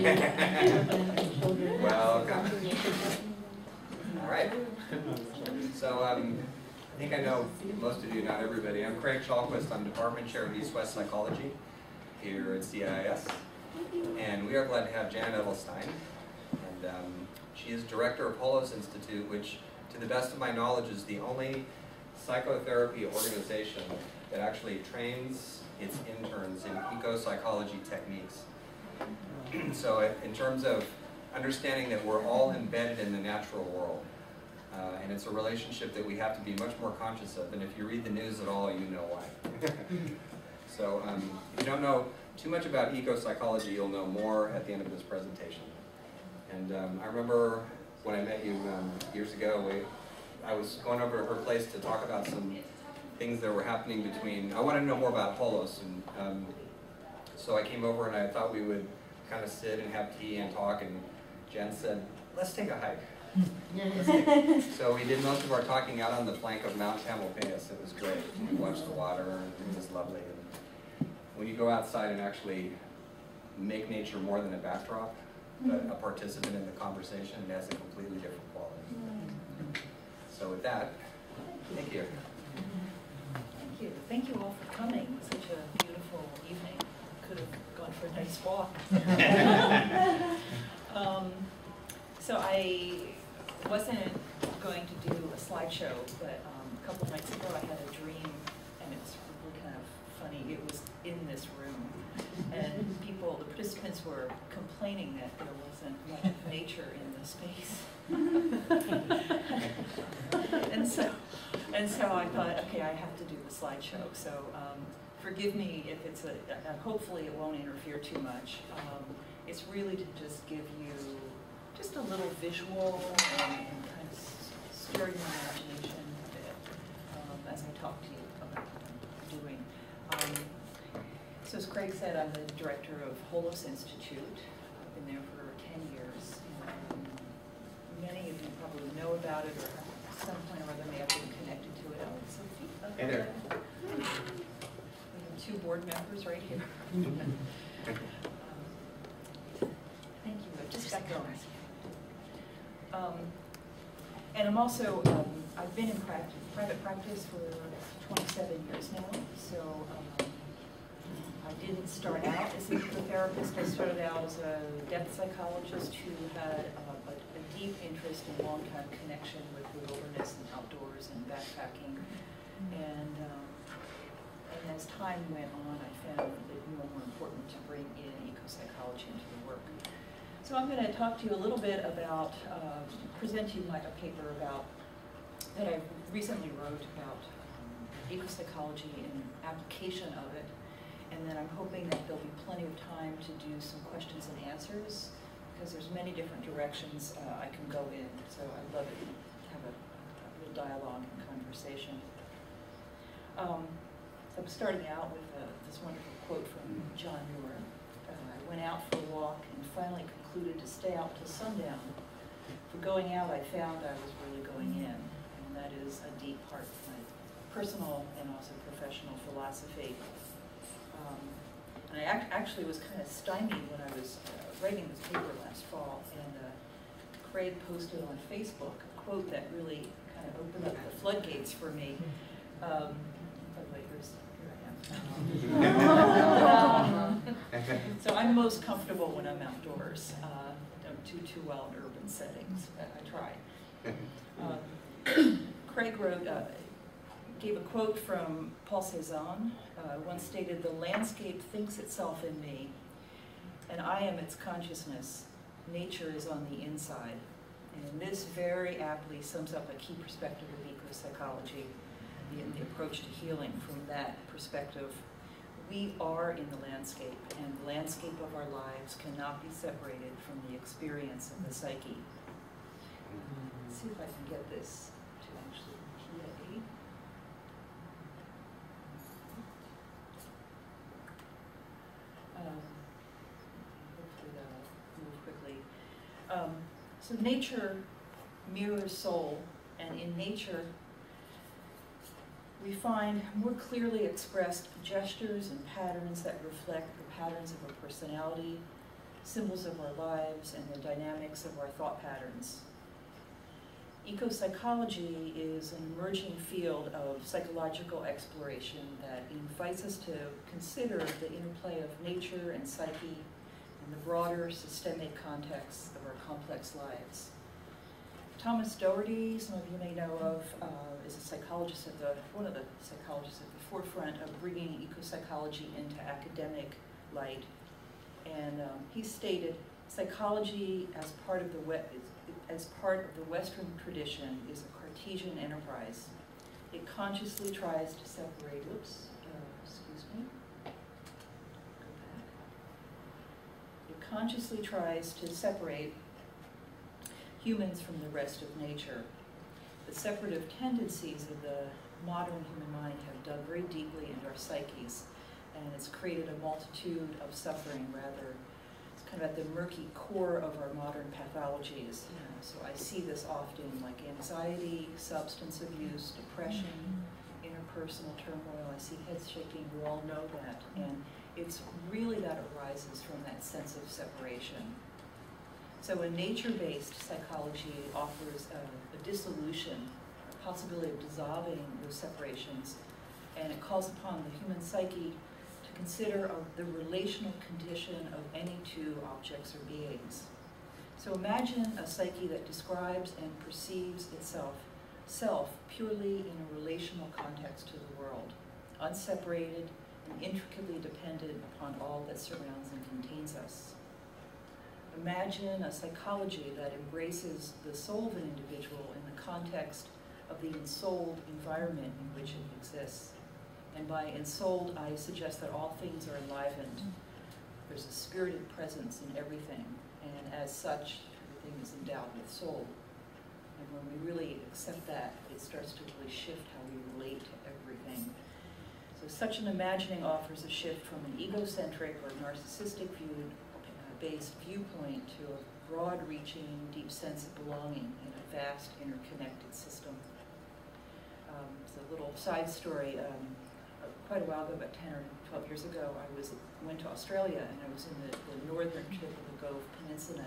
Welcome. All right. So I think I know most of you, not everybody. I'm Craig Chalquist. I'm Department Chair of East-West Psychology here at CIS. And we are glad to have Janet Edelstein. And she is Director of Holos Institute, which, to the best of my knowledge, is the only psychotherapy organization that actually trains its interns in eco-psychology techniques. So in terms of understanding that we're all embedded in the natural world, and it's a relationship that we have to be much more conscious of, and if you read the news at all, you know why. So if you don't know too much about eco-psychology, you'll know more at the end of this presentation. And I remember when I met you years ago, I was going over to her place to talk about some things that were happening between, I wanted to know more about Holos, and so I came over and I thought we would kind of sit and have tea and talk, and Jen said, let's take a hike. So we did most of our talking out on the flank of Mount Tamalpais. It was great. We watched the water, and it was lovely. And when you go outside and actually make nature more than a backdrop, but a participant in the conversation, it has a completely different quality. So with that, thank you. Thank you. Thank you all for coming. Such a beautiful evening. Could have gone for a nice walk. So I wasn't going to do a slideshow, but a couple of nights ago I had a dream, and it was really kind of funny. It was in this room, and the participants were complaining that there wasn't much nature in the space. and so I thought, okay, I have to do the slideshow. So forgive me if it's hopefully it won't interfere too much. It's really to just give you just a little visual and kind of stir your imagination a bit as I talk to you about what I'm doing. So as Craig said, I'm the director of Holos Institute. I've been there for 10 years. Many of you probably know about it, or at some point or other may have been connected to it. Oh, it's Sophie. Okay. Hey there. We have 2 board members right here. Thank you. I just got going. And I'm also, I've been in private practice for 27 years now, so I didn't start out as an ecotherapist. I started out as a depth psychologist who had a deep interest in long-term connection with the wilderness and outdoors and backpacking. And as time went on, I found it more and more important to bring in eco-psychology into the work. So I'm going to talk to you a little bit about, present to you a paper about, that I recently wrote about eco-psychology and application of it. And then I'm hoping that there'll be plenty of time to do some questions and answers, because there's many different directions I can go in. So I'd love it to have a little dialogue and conversation. I'm starting out with this wonderful quote from John Muir. I went out for a walk and finally concluded to stay out till sundown. For going out, I found I was really going in, and that is a deep part of my personal and also professional philosophy. And I actually was kind of stymied when I was writing this paper last fall, and Craig posted on Facebook a quote that really kind of opened up the floodgates for me. By the way, here I am. So I'm most comfortable when I'm outdoors. Don't do too well in urban settings, but I try. Craig gave a quote from Paul Cézanne, once stated, "The landscape thinks itself in me, and I am its consciousness. Nature is on the inside." And this very aptly sums up a key perspective of eco-psychology, the approach to healing from that perspective. We are in the landscape, and the landscape of our lives cannot be separated from the experience of the psyche. Let's see if I can get this to actually play. Hopefully that'll move quickly. So nature mirrors soul, and in nature we find more clearly expressed gestures and patterns that reflect the patterns of a personality, symbols of our lives, and the dynamics of our thought patterns. Eco-psychology is an emerging field of psychological exploration that invites us to consider the interplay of nature and psyche in the broader systemic context of our complex lives. Thomas Doherty, some of you may know of, is a psychologist one of the psychologists at the forefront of bringing eco-psychology into academic light. And he stated, psychology as part of the Western tradition is a Cartesian enterprise. It consciously tries to separate, It consciously tries to separate humans from the rest of nature. The separative tendencies of the modern human mind have dug very deeply into our psyches, and it's created a multitude of suffering, rather. It's kind of at the murky core of our modern pathologies. So I see this often, like anxiety, substance abuse, depression, interpersonal turmoil. I see heads shaking, we all know that. And it's really that arises from that sense of separation. So a nature-based psychology offers a dissolution, a possibility of dissolving those separations, and it calls upon the human psyche to consider the relational condition of any two objects or beings. So imagine a psyche that describes and perceives itself, self, purely in a relational context to the world, unseparated and intricately dependent upon all that surrounds and contains us. Imagine a psychology that embraces the soul of an individual in the context of the ensouled environment in which it exists. And by ensouled, I suggest that all things are enlivened. There's a spirited presence in everything, and as such, everything is endowed with soul. And when we really accept that, it starts to really shift how we relate to everything. So such an imagining offers a shift from an egocentric or narcissistic based viewpoint to a broad-reaching, deep sense of belonging in a vast, interconnected system. It's a little side story. Quite a while ago, about 10 or 12 years ago, I went to Australia, and I was in the northern tip of the Gove Peninsula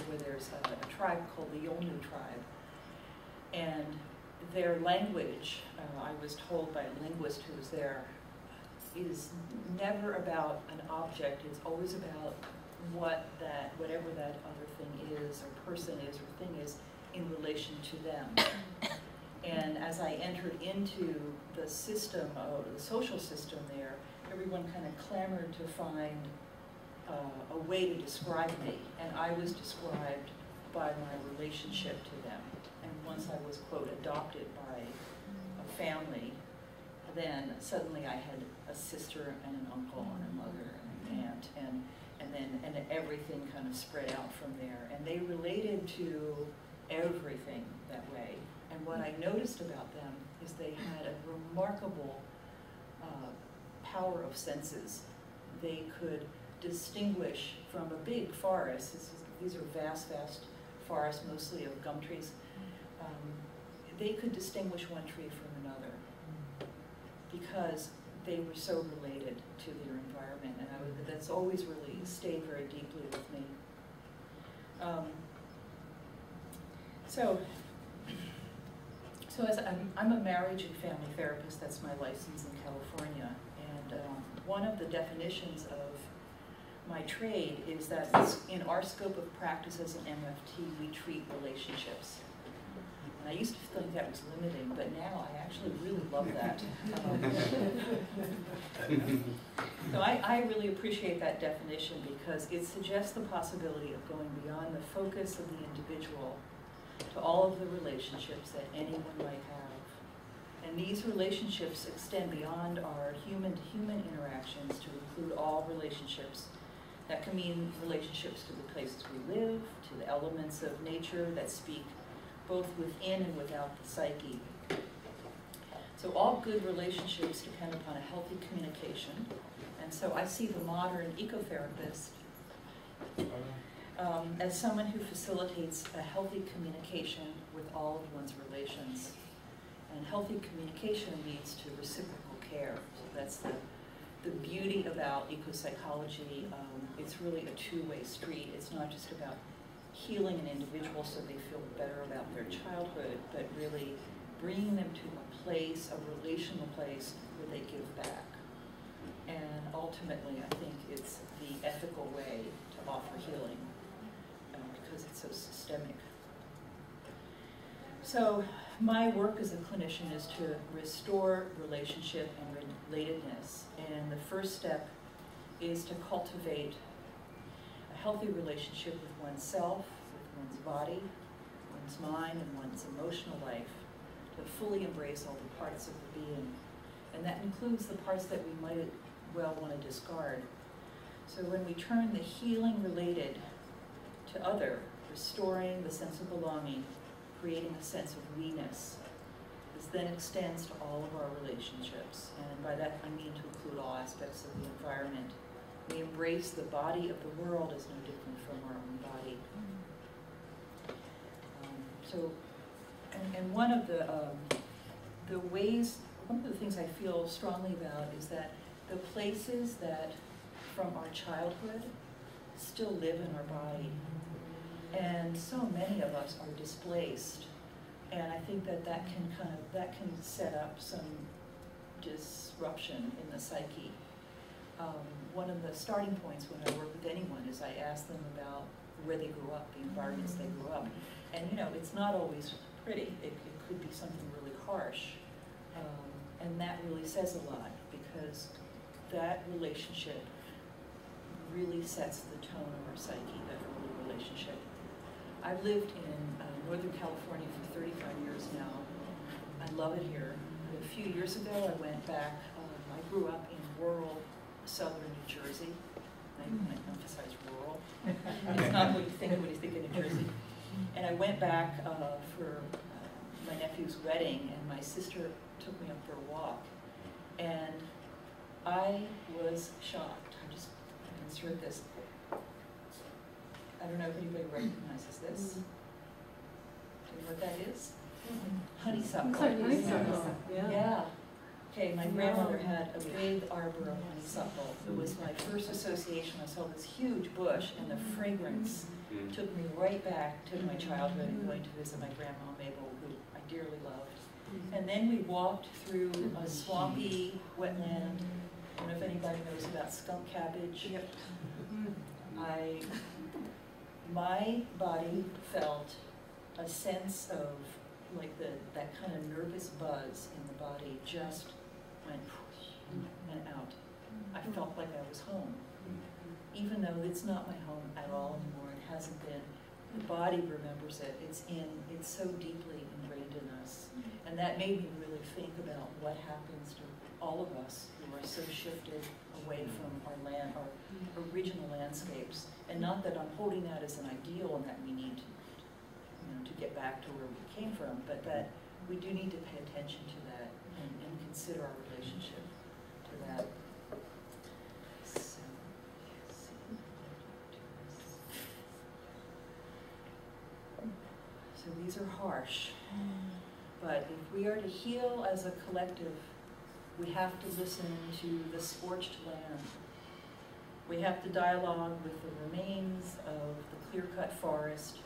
where there's a tribe called the Yolngu tribe. And their language, I was told by a linguist who was there, is never about an object. It's always about whatever that other thing is, or person is, or thing is, in relation to them. And as I entered into the system, the social system there, everyone kind of clamored to find a way to describe me. And I was described by my relationship to them. And once I was, quote, adopted by a family, then suddenly I had a sister and an uncle and a mother and an aunt, and everything kind of spread out from there. And they related to everything that way. And what I noticed about them is they had a remarkable power of senses. They could distinguish from a big forest. These are vast, vast forests, mostly of gum trees. They could distinguish one tree from another because they were so related to their environment, and that's always really stayed very deeply with me. So as I'm a marriage and family therapist, that's my license in California, and one of the definitions of my trade is that in our scope of practice as an MFT, we treat relationships. And I used to think that was limiting, but now I actually really love that. So I really appreciate that definition because it suggests the possibility of going beyond the focus of the individual to all of the relationships that anyone might have. And these relationships extend beyond our human-to-human interactions to include all relationships. That can mean relationships to the places we live, to the elements of nature that speak both within and without the psyche. So all good relationships depend upon a healthy communication. And so I see the modern ecotherapist as someone who facilitates a healthy communication with all of one's relations. And healthy communication leads to reciprocal care. So that's the the beauty about eco-psychology, it's really a two-way street. It's not just about healing an individual so they feel better about their childhood, but really bringing them to a place, a relational place where they give back. And ultimately, I think it's the ethical way to offer healing because it's so systemic. So my work as a clinician is to restore relationship and relatedness. And the first step is to cultivate a healthy relationship with oneself, with one's body, one's mind, and one's emotional life, to fully embrace all the parts of the being. And that includes the parts that we might well want to discard. So when we turn the healing related to other, restoring the sense of belonging, creating a sense of we-ness, this then extends to all of our relationships. And by that I mean to include all aspects of the environment. We embrace the body of the world as no different from our own body. And one of the ways, one of the things I feel strongly about is that the places that from our childhood still live in our body. And so many of us are displaced. And I think that that can set up some disruption in the psyche. One of the starting points when I work with anyone is I ask them about where they grew up, the environments they grew up. And you know, it's not always pretty. It could be something really harsh. And that really says a lot because that relationship really sets the tone of our psyche, that early relationship. I've lived in Northern California for 35 years now. I love it here. A few years ago I went back, I grew up in rural southern New Jersey. I emphasize rural. It's not what you think when you think of New Jersey. And I went back for my nephew's wedding, and my sister took me up for a walk. And I was shocked. I insert this. I don't know if anybody recognizes this. Do you know what that is? Honeysuckle. Honeysuckle. Yeah. Okay, my grandmother had a big arbor of honeysuckle. It was my first association. I saw this huge bush, and the fragrance took me right back to my childhood and going to visit my grandma Mabel, who I dearly loved. And then we walked through a swampy wetland. I don't know if anybody knows about skunk cabbage. Yep. My body felt a sense of like that kind of nervous buzz in the body just went and out. I felt like I was home, even though it's not my home at all anymore. It hasn't been. The body remembers it. It's so deeply ingrained in us, and that made me really think about what happens to all of us who are so shifted away from our land, our original landscapes. And not that I'm holding that as an ideal and that we need to get back to where we came from, but that we do need to pay attention to that and consider our relationship to that. So these are harsh, but if we are to heal as a collective, we have to listen to the scorched land. We have to dialogue with the remains of the clear-cut forest.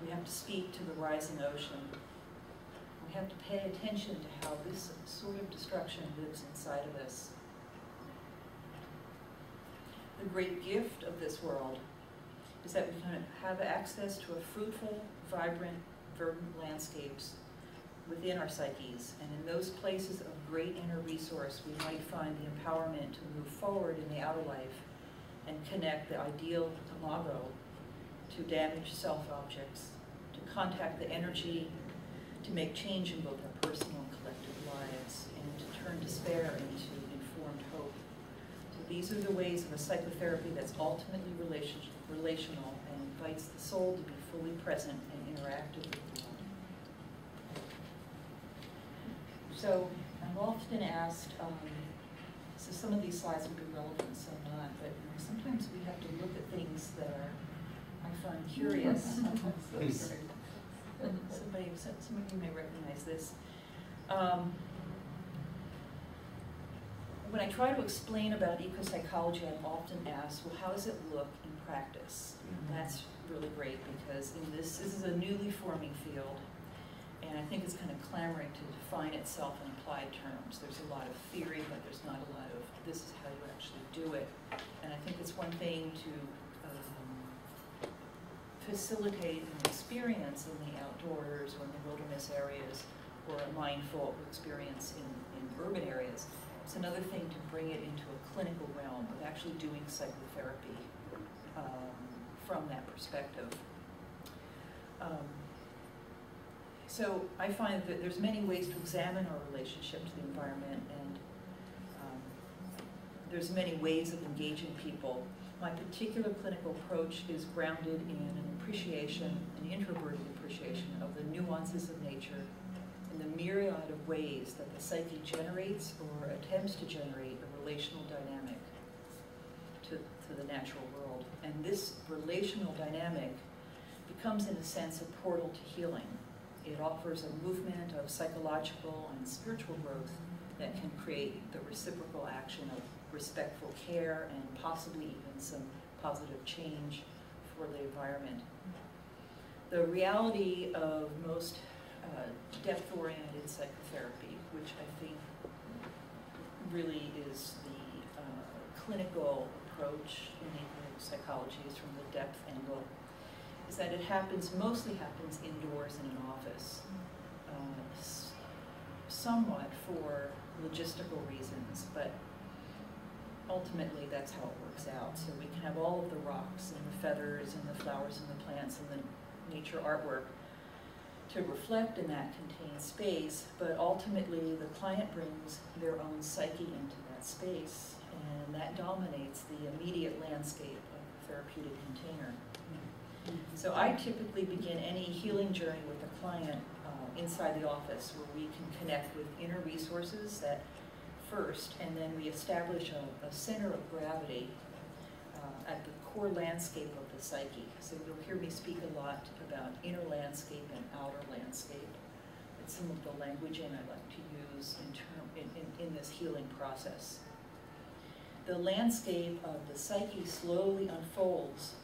We have to speak to the rising ocean. We have to pay attention to how this sort of destruction lives inside of us. The great gift of this world is that we can have access to a fruitful, vibrant, verdant landscapes within our psyches, and in those places of great inner resource, we might find the empowerment to move forward in the outer life and connect the ideal imago to damaged self-objects, to contact the energy, to make change in both our personal and collective lives, and to turn despair into informed hope. So these are the ways of a psychotherapy that's ultimately relational and invites the soul to be fully present and interactive with the world. So I'm often asked, so some of these slides will be relevant, some not, but sometimes we have to look at things that I find curious. Some of you may recognize this. when I try to explain about eco-psychology, I'm often asked, well, how does it look in practice? And that's really great because in this is a newly forming field, and I think it's kind of clamoring to define itself in applied terms. There's a lot of theory, but there's not a lot of this is how you actually do it. And I think it's one thing to facilitate an experience in the outdoors or in the wilderness areas, or a mindful experience in urban areas. It's another thing to bring it into a clinical realm of actually doing psychotherapy from that perspective. So I find that there's many ways to examine our relationship to the environment, and there's many ways of engaging people. My particular clinical approach is grounded in an appreciation, an introverted appreciation of the nuances of nature and the myriad of ways that the psyche generates or attempts to generate a relational dynamic to the natural world. And this relational dynamic becomes, in a sense, a portal to healing. It offers a movement of psychological and spiritual growth that can create the reciprocal action of respectful care and possibly even some positive change for the environment. The reality of most depth-oriented psychotherapy, which I think really is the clinical approach in eco-psychology, is from the depth angle, is that it mostly happens indoors in an office, somewhat for logistical reasons, but ultimately that's how it works out. So we can have all of the rocks and the feathers and the flowers and the plants and the nature artwork to reflect in that contained space, but ultimately the client brings their own psyche into that space, and that dominates the immediate landscape of the therapeutic container. So I typically begin any healing journey with a client inside the office, where we can connect with inner resources that first, and then we establish a center of gravity at the core landscape of the psyche. So you'll hear me speak a lot about inner landscape and outer landscape. It's some of the languaging I like to use in this healing process. The landscape of the psyche slowly unfolds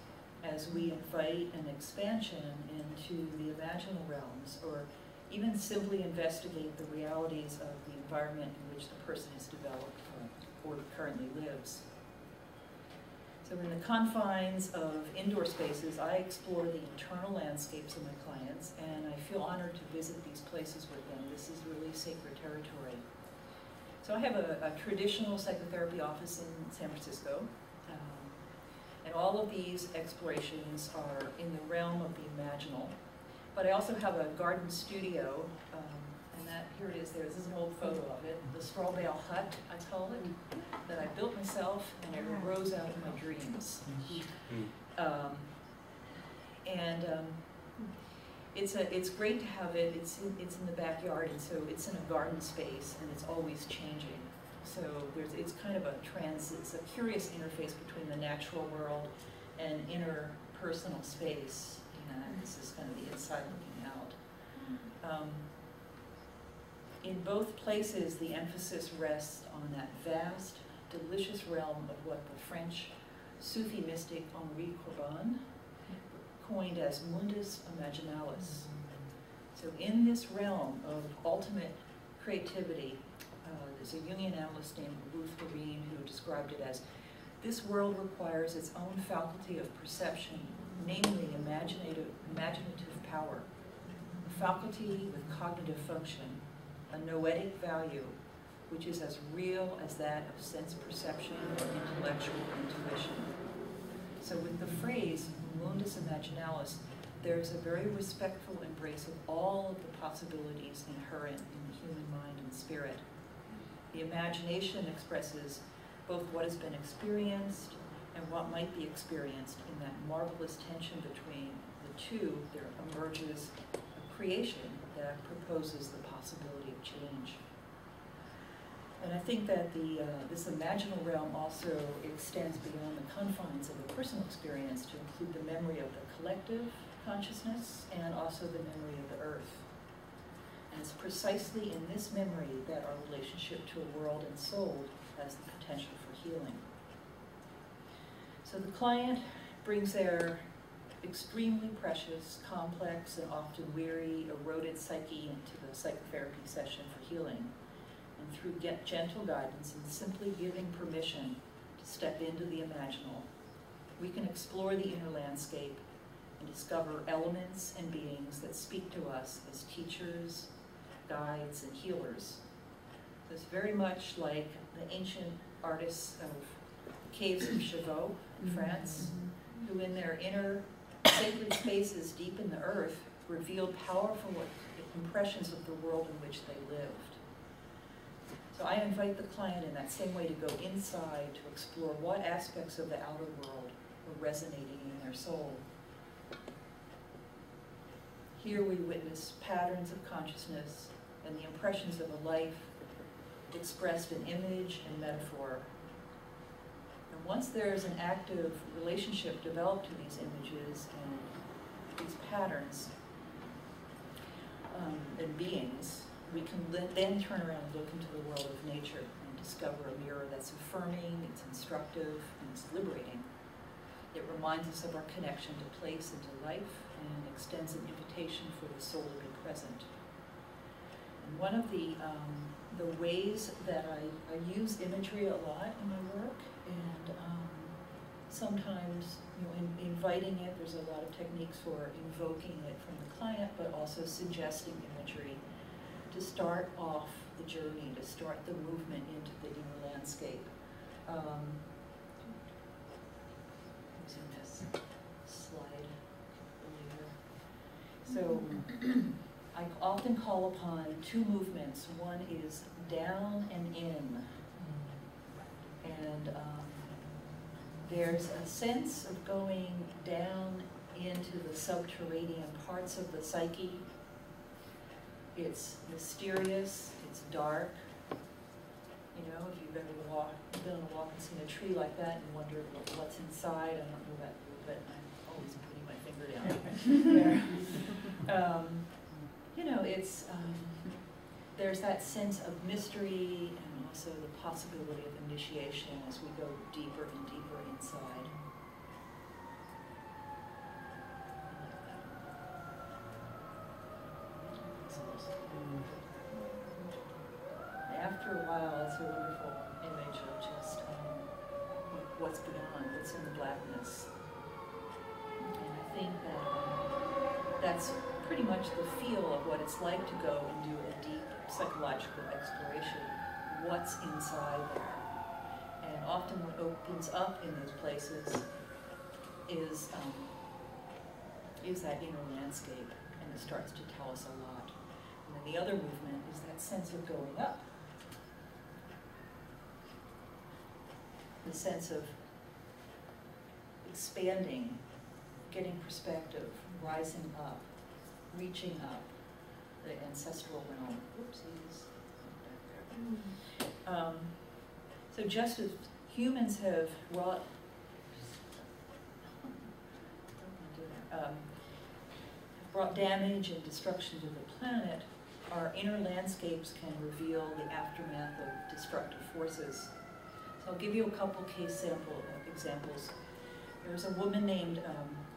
as we invite an expansion into the imaginal realms, or even simply investigate the realities of the environment in which the person has developed or currently lives. So in the confines of indoor spaces, I explore the internal landscapes of my clients, and I feel honored to visit these places with them. This is really sacred territory. So I have a traditional psychotherapy office in San Francisco, and all of these explorations are in the realm of the imaginal. But I also have a garden studio, and that, here it is there. This is an old photo of it, the straw bale hut, I call it, that I built myself, and it arose out of my dreams. It's great to have it. It's in the backyard, and so it's in a garden space, and it's always changing. So it's kind of it's a curious interface between the natural world and inner personal space. And this is kind of the inside looking out. In both places, the emphasis rests on that vast, delicious realm of what the French Sufi mystic Henri Corbin coined as mundus imaginalis. So in this realm of ultimate creativity, there's a Jungian analyst named Ruth Loreen who described it as, this world requires its own faculty of perception, namely imaginative power, a faculty with cognitive function, a noetic value, which is as real as that of sense perception or intellectual intuition. So with the phrase mundus imaginalis, there's a very respectful embrace of all of the possibilities inherent in the human mind and spirit. The imagination expresses both what has been experienced and what might be experienced. In that marvelous tension between the two, there emerges a creation that proposes the possibility of change. And I think that this imaginal realm also extends beyond the confines of the personal experience to include the memory of the collective consciousness and also the memory of the earth. And it's precisely in this memory that our relationship to a world ensouled has the potential for healing. So the client brings their extremely precious, complex, and often weary, eroded psyche into the psychotherapy session for healing. And through gentle guidance and simply giving permission to step into the imaginal, we can explore the inner landscape and discover elements and beings that speak to us as teachers, guides, and healers. It's very much like the ancient artists of the caves of Chauveau in France, who in their inner sacred spaces deep in the earth revealed powerful impressions of the world in which they lived. So I invite the client in that same way to go inside to explore what aspects of the outer world were resonating in their soul. Here we witness patterns of consciousness and the impressions of a life expressed in image and metaphor. And once there's an active relationship developed to these images and these patterns and beings, we can then turn around and look into the world of nature and discover a mirror that's affirming, it's instructive, and it's liberating. It reminds us of our connection to place and to life, and extends an invitation for the soul to be present. And one of the ways that I use imagery a lot in my work, and sometimes, in inviting it, there's a lot of techniques for invoking it from the client, but also suggesting imagery to start off the journey, to start the movement into the inner landscape. Using this slide later. So I often call upon two movements. One is down and in. And there's a sense of going down into the subterranean parts of the psyche. It's mysterious, it's dark. You know, if you've ever been on a walk and seen a tree like that and wondered what's inside, I don't know that, but I'm always putting my finger down. You know, it's there's that sense of mystery and also the possibility of initiation as we go deeper and deeper inside. After a while, it's a wonderful image of just what's beyond, what's in the blackness. And I think that that's pretty much the feel of what it's like to go and do a deep psychological exploration. What's inside there? And often what opens up in those places is that inner landscape, and it starts to tell us a lot. And then the other movement is that sense of going up. The sense of expanding, getting perspective, rising up, reaching up, the ancestral realm. Oopsies. So just as humans have brought damage and destruction to the planet, our inner landscapes can reveal the aftermath of destructive forces. So I'll give you a couple case examples. There was a woman named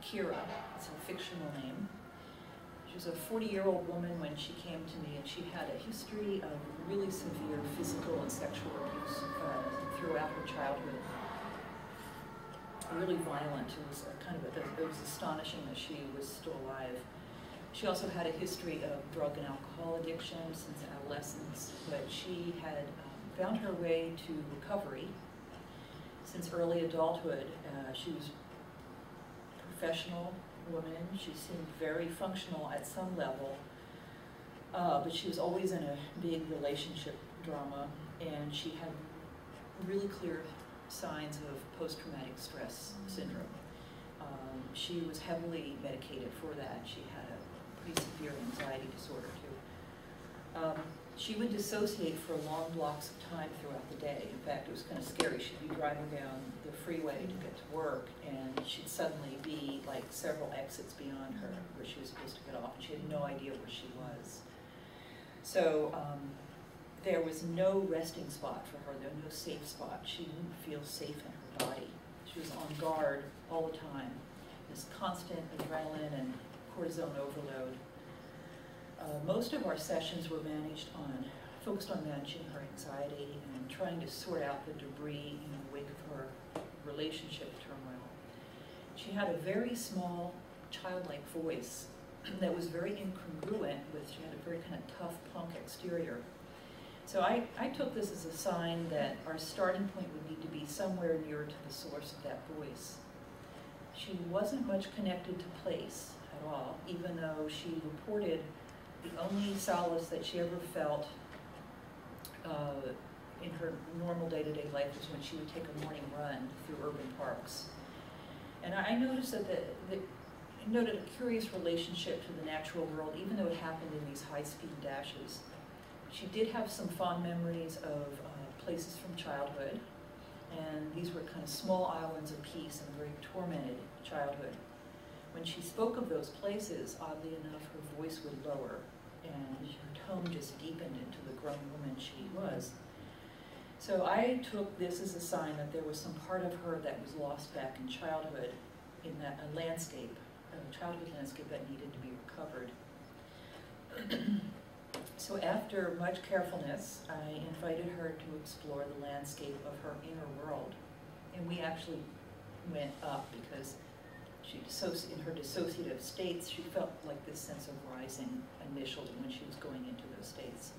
Kira. It's a fictional name. She was a 40-year-old woman when she came to me, and she had a history of really severe physical and sexual abuse throughout her childhood. Really violent. It was it was astonishing that she was still alive. She also had a history of drug and alcohol addiction since adolescence, but she had found her way to recovery since early adulthood. She was a professional woman. She seemed very functional at some level, but she was always in a big relationship drama, and she had really clear signs of post-traumatic stress syndrome. She was heavily medicated for that. She had a pretty severe anxiety disorder too. She would dissociate for long blocks of time throughout the day. In fact, it was kind of scary. She'd be driving down the freeway to get to work, and she'd suddenly be like several exits beyond her where she was supposed to get off, and she had no idea where she was. So there was no resting spot for her, there was no safe spot. She didn't feel safe in her body. She was on guard all the time. This constant adrenaline and cortisone overload. Most of our sessions were focused on managing her anxiety and trying to sort out the debris in the wake of her relationship turmoil. She had a very small, childlike voice that was very incongruent with, she had a very kind of tough punk exterior. So I took this as a sign that our starting point would need to be somewhere near to the source of that voice. She wasn't much connected to place at all, even though she reported the only solace that she ever felt in her normal day-to-day life was when she would take a morning run through urban parks. And I noticed noted a curious relationship to the natural world, even though it happened in these high-speed dashes. She did have some fond memories of places from childhood, and these were kind of small islands of peace in a very tormented childhood. When she spoke of those places, oddly enough, her voice would lower, and her tone just deepened into the grown woman she was. So I took this as a sign that there was some part of her that was lost back in childhood, in that landscape, a childhood landscape that needed to be recovered. So after much carefulness, I invited her to explore the landscape of her inner world. And we actually went up because in her dissociative states, she felt like this sense of rising initially when she was going into those states.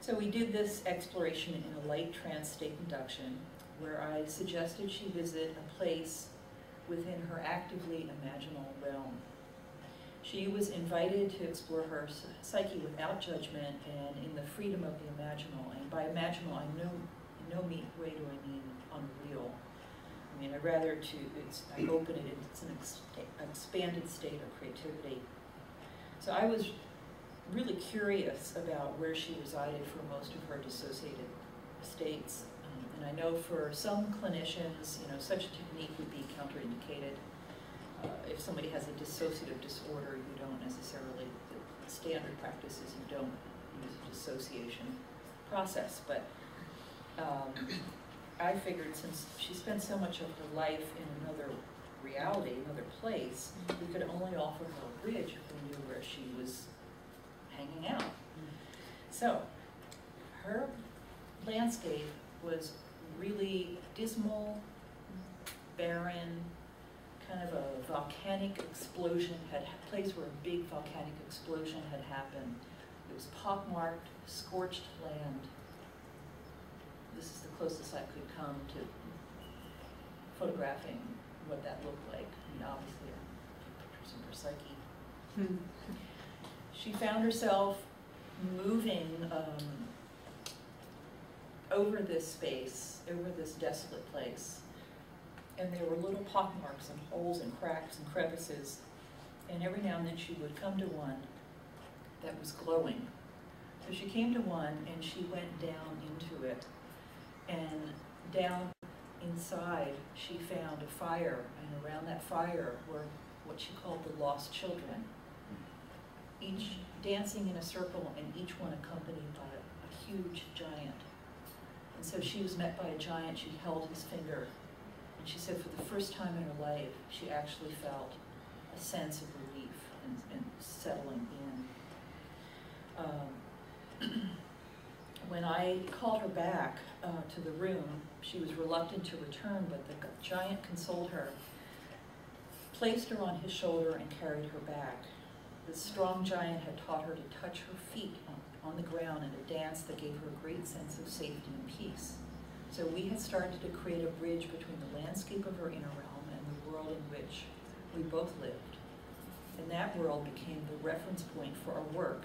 So we did this exploration in a light trance state induction, where I suggested she visit a place within her actively imaginal realm. She was invited to explore her psyche without judgment and in the freedom of the imaginal. And by imaginal, I in no way do I mean unreal. I mean, I open it, it's an expanded state of creativity. So I was really curious about where she resided for most of her dissociated states. And I know for some clinicians, such a technique would be counterindicated. If somebody has a dissociative disorder, you don't necessarily, the standard practice is you don't use a dissociation process. But I figured since she spent so much of her life in another reality, another place, we could only offer her a bridge if we knew where she was hanging out. So her landscape was really dismal, barren, kind of a volcanic explosion a place where a big volcanic explosion had happened. It was pockmarked, scorched land. This is the closest I could come to photographing what that looked like. I mean, obviously, pictures of her psyche. She found herself moving over this space, over this desolate place. And there were little pockmarks and holes and cracks and crevices. And every now and then she would come to one that was glowing. So she came to one and she went down into it. And down inside, she found a fire. And around that fire were what she called the lost children, each dancing in a circle and each one accompanied by a huge giant. And so she was met by a giant. She held his finger. And she said for the first time in her life, she actually felt a sense of relief and settling in. When I called her back to the room, she was reluctant to return, but the giant consoled her, placed her on his shoulder and carried her back. The strong giant had taught her to touch her feet on the ground in a dance that gave her a great sense of safety and peace. So we had started to create a bridge between the landscape of her inner realm and the world in which we both lived. And that world became the reference point for our work.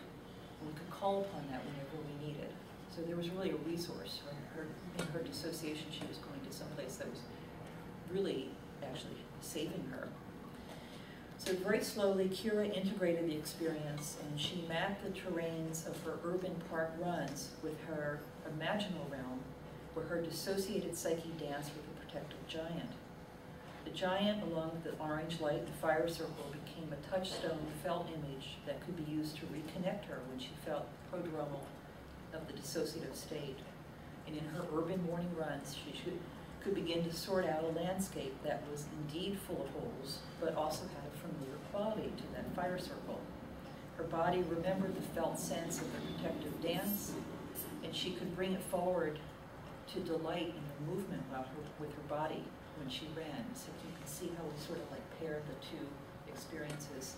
And we could call upon that whenever we needed. So there was really a resource. In her dissociation, she was going to some place that was really actually saving her. So very slowly, Kira integrated the experience, and she mapped the terrains of her urban park runs with her imaginal realm, where her dissociated psyche danced with a protective giant. The giant, along with the orange light, the fire circle, became a touchstone felt image that could be used to reconnect her when she felt prodromal of the dissociative state. And in her urban morning runs, she could begin to sort out a landscape that was indeed full of holes, but also had a familiar quality to that fire circle. Her body remembered the felt sense of the protective dance, and she could bring it forward to delight in the movement with her body when she ran. So you can see how we sort of like paired the two experiences.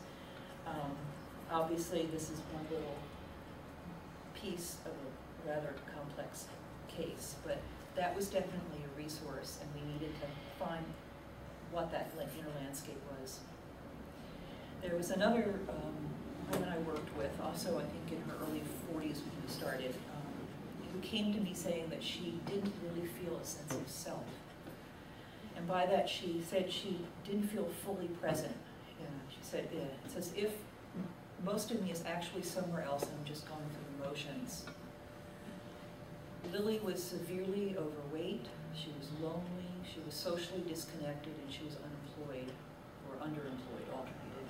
Obviously, this is one little piece of a rather complex case, but that was definitely a resource, and we needed to find what that inner landscape was. There was another woman I worked with, also I think in her early 40s when we started, who came to me saying that she didn't really feel a sense of self. And by that she said she didn't feel fully present. She said, it's as if most of me is actually somewhere else and I'm just going through the motions. Lily was severely overweight, she was lonely, she was socially disconnected, and she was unemployed, or underemployed, alternated.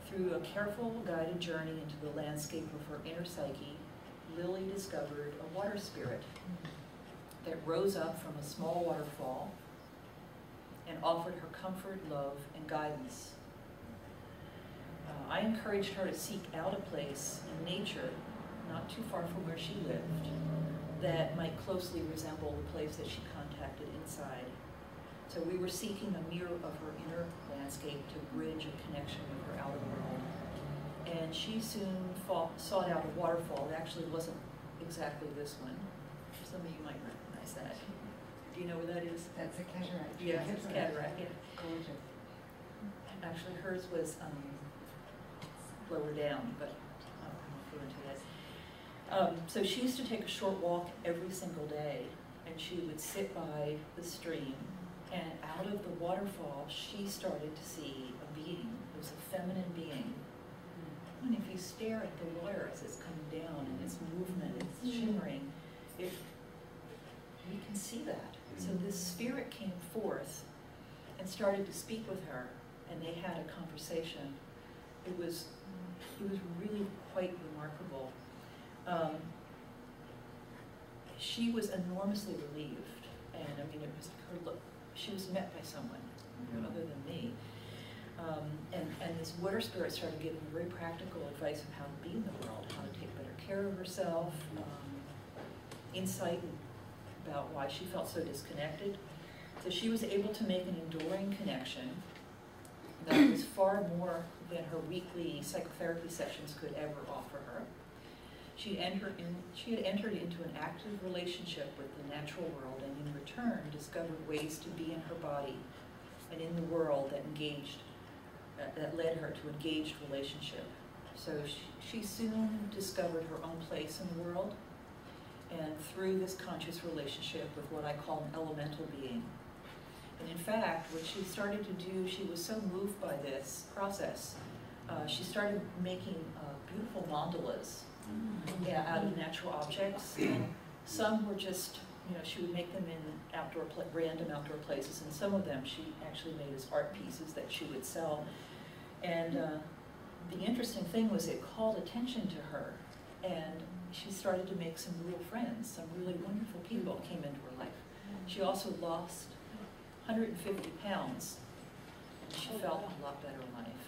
Through a careful, guided journey into the landscape of her inner psyche, Lily discovered a water spirit that rose up from a small waterfall and offered her comfort, love, and guidance. I encouraged her to seek out a place in nature, not too far from where she lived, that might closely resemble the place that she contacted inside. So we were seeking a mirror of her inner landscape to bridge a connection with her outer world. And she soon sought out a waterfall. It actually wasn't exactly this one. Some of you might recognize that. Do you know where that is? That's a cataract. Yeah, it's a cataract, yeah. Gorgeous. Actually, hers was lower down, but I won't go into that. So she used to take a short walk every single day, and she would sit by the stream, and out of the waterfall, she started to see a being. It was a feminine being. And if you stare at the water as it's coming down, and its movement, it's shimmering, we can see that. So this spirit came forth and started to speak with her, and they had a conversation. It was really quite remarkable. She was enormously relieved, and I mean, it was her look. She was met by someone other than me, and this water spirit started giving very practical advice of how to be in the world, how to take better care of herself, insight about why she felt so disconnected. So she was able to make an enduring connection that was far more than her weekly psychotherapy sessions could ever offer her. She had entered into an active relationship with the natural world, and in return discovered ways to be in her body and in the world that led her to engaged relationship. So she soon discovered her own place in the world, and through this conscious relationship with what I call an elemental being. And in fact, what she started to do, she was so moved by this process, she started making beautiful mandalas out of natural objects. And some were just, she would make them in random outdoor places, and some of them she actually made as art pieces that she would sell. And the interesting thing was it called attention to her, and she started to make some real friends. Some really wonderful people came into her life. She also lost 150 pounds, and she felt a lot better in life.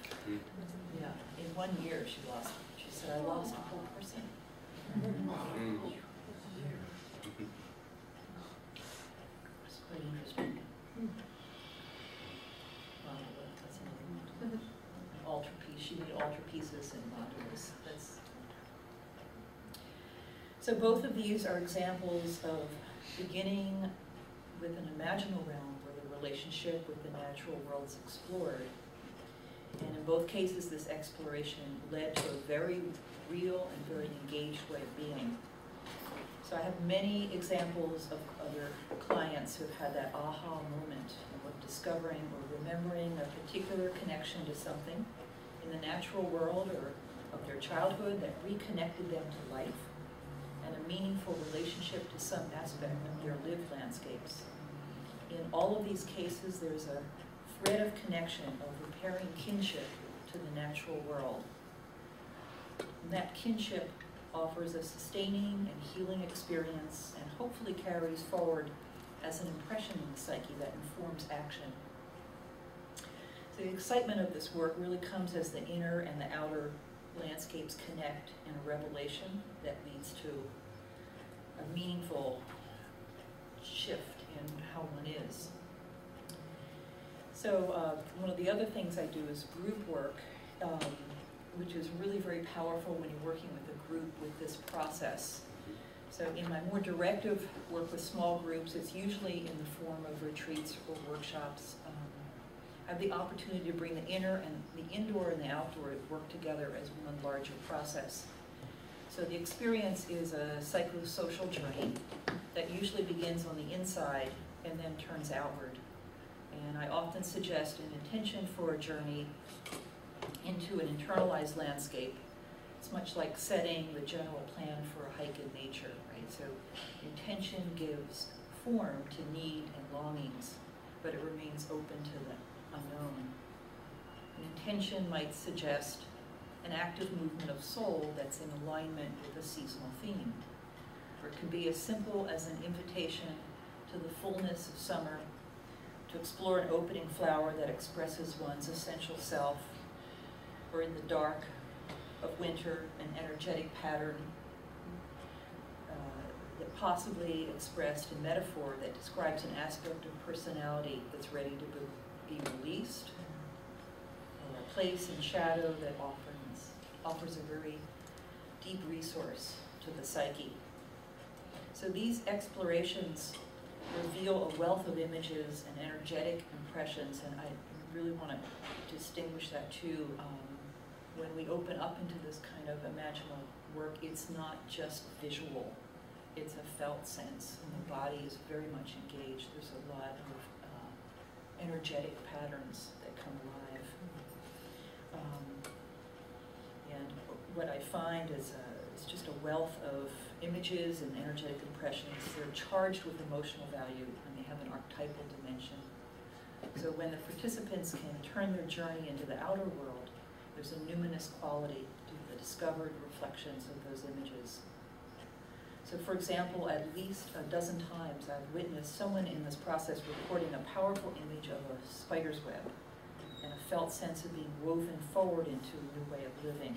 Yeah, in 1 year she said, I lost a whole person. It's quite interesting. That's another one. Altarpiece. She made altarpieces and mandalas. So both of these are examples of beginning with an imaginal realm where the relationship with the natural world is explored. And in both cases, this exploration led to a very real and very engaged way of being. So I have many examples of other clients who have had that aha moment of discovering or remembering a particular connection to something in the natural world or of their childhood that reconnected them to life, and a meaningful relationship to some aspect of their lived landscapes. In all of these cases, there's a thread of connection of repairing kinship to the natural world. And that kinship offers a sustaining and healing experience and hopefully carries forward as an impression in the psyche that informs action. So the excitement of this work really comes as the inner and the outer landscapes connect in a revelation that leads to a meaningful shift in how one is. So one of the other things I do is group work, which is really very powerful when you're working with a group with this process. So in my more directive work with small groups, it's usually in the form of retreats or workshops. I have the opportunity to bring the inner and the indoor and the outdoor work together as one larger process. So the experience is a psychosocial journey that usually begins on the inside and then turns outward. And I often suggest an intention for a journey into an internalized landscape. It's much like setting the general plan for a hike in nature, right? So intention gives form to need and longings, but it remains open to the unknown. An intention might suggest an active movement of soul that's in alignment with a seasonal theme. Or it can be as simple as an invitation to the fullness of summer, to explore an opening flower that expresses one's essential self, or in the dark of winter, an energetic pattern that possibly expressed in metaphor that describes an aspect of personality that's ready to be released, or a place in shadow that offers a very deep resource to the psyche. So these explorations reveal a wealth of images and energetic impressions, and I really want to distinguish that too. When we open up into this kind of imaginal work, it's not just visual, it's a felt sense, and the body is very much engaged. There's a lot of energetic patterns that come alive. And what I find is it's just a wealth of images and energetic impressions. They're charged with emotional value, and they have an archetypal dimension. So when the participants can turn their journey into the outer world, there's a numinous quality to the discovered reflections of those images. So for example, at least a dozen times I've witnessed someone in this process recording a powerful image of a spider's web and a felt sense of being woven forward into a new way of living.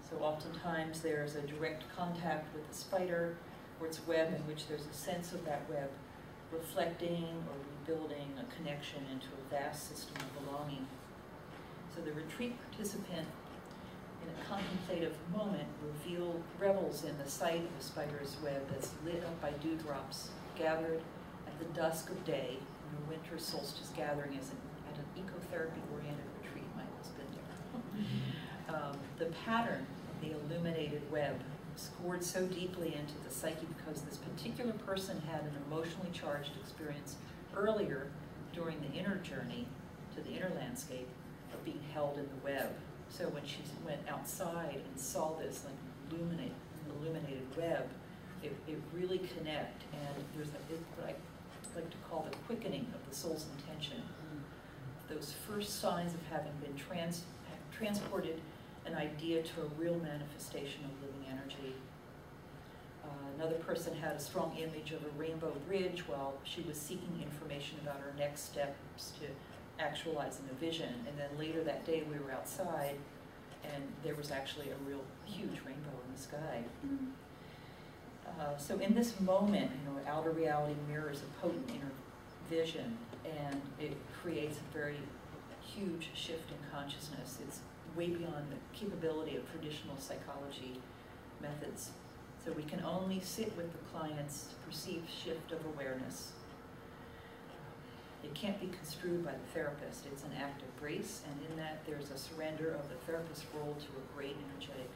So oftentimes there's a direct contact with the spider or its web in which there's a sense of that web reflecting or rebuilding a connection into a vast system of belonging. So the retreat participant in a contemplative moment revels in the sight of a spider's web that's lit up by dewdrops gathered at the dusk of day in a winter solstice gathering at an ecotherapy-oriented retreat. Michael's been there. The pattern of the illuminated web scored so deeply into the psyche because this particular person had an emotionally charged experience earlier during the inner journey to the inner landscape of being held in the web. So when she went outside and saw this like illuminated web, it really connect, and there's what I like to call the quickening of the soul's intention. Those first signs of having been transported an idea to a real manifestation of living energy. Another person had a strong image of a rainbow bridge while she was seeking information about her next steps to actualizing a vision. And then later that day we were outside and there was actually a real huge rainbow in the sky. So in this moment, outer reality mirrors a potent inner vision, and it creates a very huge shift in consciousness. It's way beyond the capability of traditional psychology methods. So we can only sit with the client's perceived shift of awareness. It can't be construed by the therapist. It's an act of grace, and in that there's a surrender of the therapist's role to a great energetic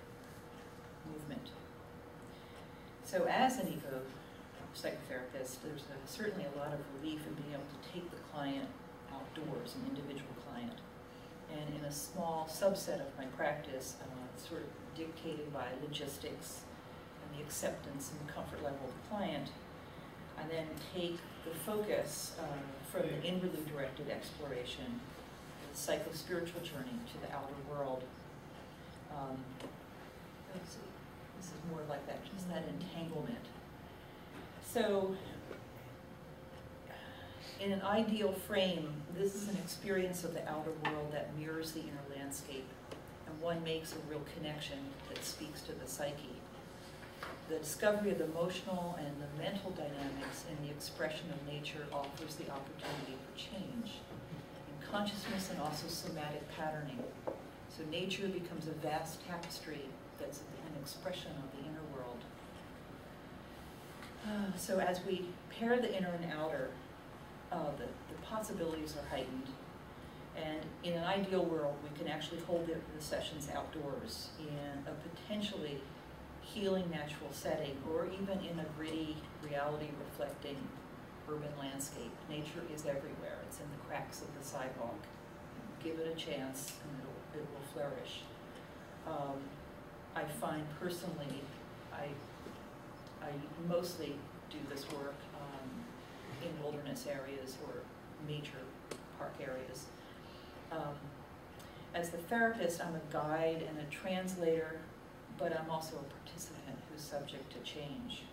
movement. So as an eco-psychotherapist, there's certainly a lot of relief in being able to take the client outdoors, an individual client. And in a small subset of my practice, sort of dictated by logistics and the acceptance and comfort level of the client, I then take the focus from the inwardly directed exploration, the psycho-spiritual journey to the outer world. Let's see. This is more like that, just that entanglement. So, in an ideal frame, this is an experience of the outer world that mirrors the inner landscape, and one makes a real connection that speaks to the psyche. The discovery of the emotional and the mental dynamics in the expression of nature offers the opportunity for change in consciousness and also somatic patterning. So nature becomes a vast tapestry that's an expression of the inner world. So as we pair the inner and outer, the possibilities are heightened. And in an ideal world, we can actually hold the sessions outdoors in a potentially healing natural setting, or even in a gritty, reality-reflecting urban landscape. Nature is everywhere. It's in the cracks of the sidewalk. Give it a chance, and it will flourish. I find personally, I mostly do this work in wilderness areas or major park areas. As the therapist, I'm a guide and a translator, but I'm also a participant who's subject to change.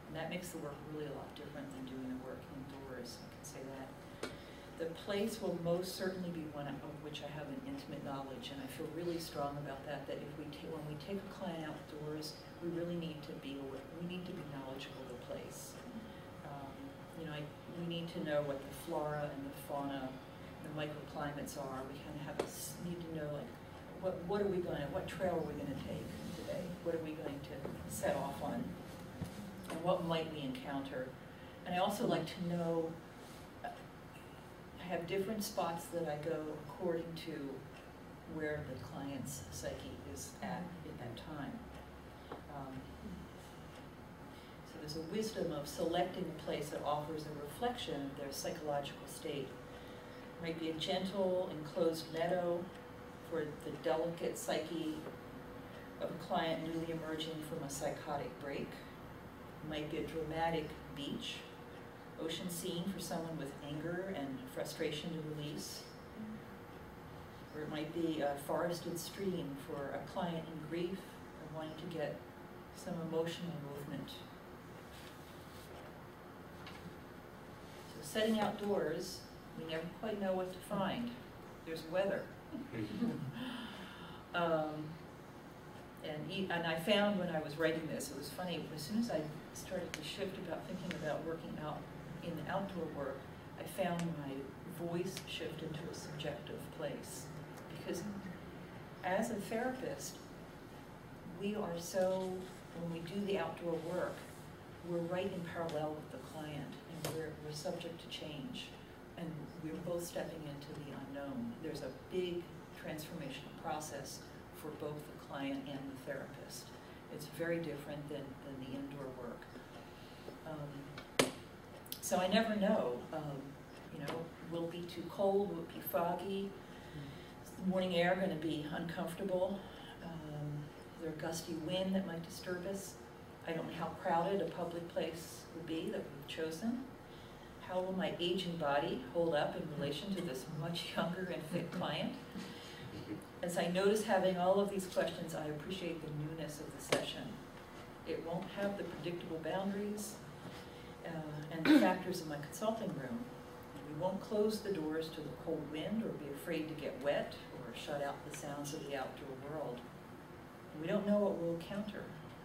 And that makes the work really a lot different than doing the work indoors, I can say that. The place will most certainly be one of which I have an intimate knowledge, and I feel really strong about that, that if when we take a client outdoors, we really need to be knowledgeable of the place. We need to know what the flora and the fauna, the microclimates are. We kind of need to know, like, what trail are we going to take today? What are we going to set off on? And what might we encounter? And I also like to know, I have different spots that I go according to where the client's psyche is at that time. So there's a wisdom of selecting a place that offers a reflection of their psychological state. It might be a gentle, enclosed meadow for the delicate psyche of a client newly emerging from a psychotic break. It might be a dramatic beach, ocean scene for someone with anger and frustration to release. Or it might be a forested stream for a client in grief or wanting to get some emotional movement. So setting outdoors, we never quite know what to find. There's weather. And I found when I was writing this, it was funny, as soon as I started to shift about thinking about working out in the outdoor work, I found my voice shift into a subjective place. Because as a therapist, we are so, when we do the outdoor work, we're right in parallel with the client, and we're subject to change. And we're both stepping into the unknown. There's a big transformational process for both the client and the therapist. It's very different than the indoor work. So I never know, will it be too cold, will it be foggy? Is the morning air going to be uncomfortable? Is there a gusty wind that might disturb us? I don't know how crowded a public place would be that we've chosen. How will my aging body hold up in relation to this much younger and fit client? As I notice having all of these questions, I appreciate the newness of the session. It won't have the predictable boundaries and the factors of my consulting room. We won't close the doors to the cold wind or be afraid to get wet or shut out the sounds of the outdoor world. We don't know what we'll encounter.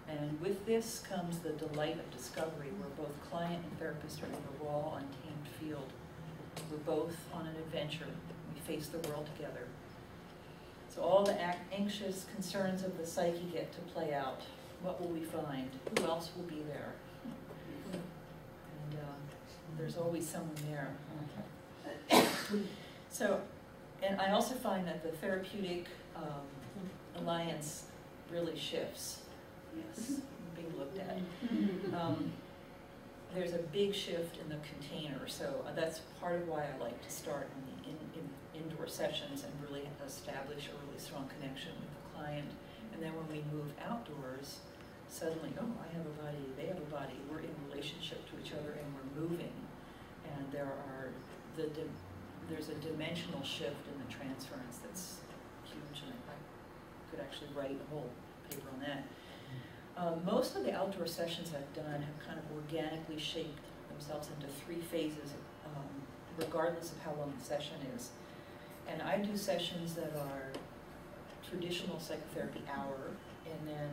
And with this comes the delight of discovery, where both client and therapist are in a raw, untamed field. We're both on an adventure. We face the world together. So all the anxious concerns of the psyche get to play out. What will we find? Who else will be there? And there's always someone there. So, and I also find that the therapeutic alliance really shifts. Yes, being looked at. There's a big shift in the container, so that's part of why I like to start in indoor sessions and really establish a really strong connection with the client. And then when we move outdoors, suddenly, oh, I have a body, they have a body, we're in relationship to each other and we're moving. And there's a dimensional shift in the transference that's huge, and I could actually write a whole paper on that. Most of the outdoor sessions I've done have kind of organically shaped themselves into 3 phases, regardless of how long the session is. And I do sessions that are traditional psychotherapy hour, and then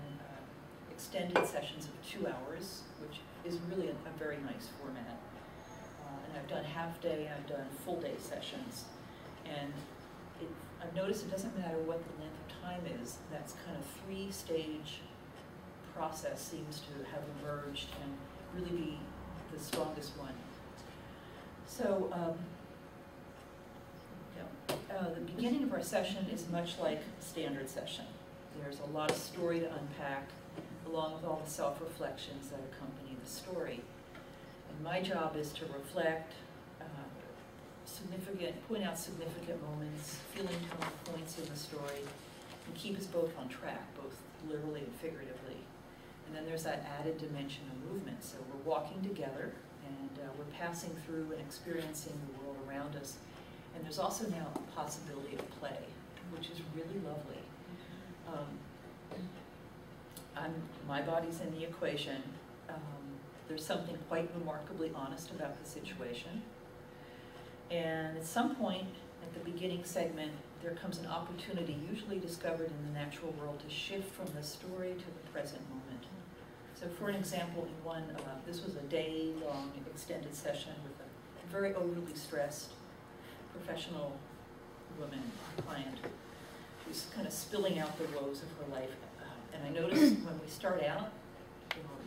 extended sessions of 2 hours, which is really a very nice format. And I've done half day and I've done full day sessions. And I've noticed it doesn't matter what the length of time is, that's kind of 3-stage process seems to have emerged and really be the strongest one. So the beginning of our session is much like a standard session. There's a lot of story to unpack, along with all the self-reflections that accompany the story. And my job is to reflect, point out significant moments, feeling tone points in the story, and keep us both on track, both literally and figuratively. And then there's that added dimension of movement. So we're walking together, and we're passing through and experiencing the world around us. And there's also now a possibility of play, which is really lovely. My body's in the equation. There's something quite remarkably honest about the situation. And at some point, at the beginning segment, there comes an opportunity, usually discovered in the natural world, to shift from the story to the present moment. So for an example, in one, this was a day-long extended session with a very overly stressed professional woman, client, who's kind of spilling out the woes of her life. And I noticed when we start out,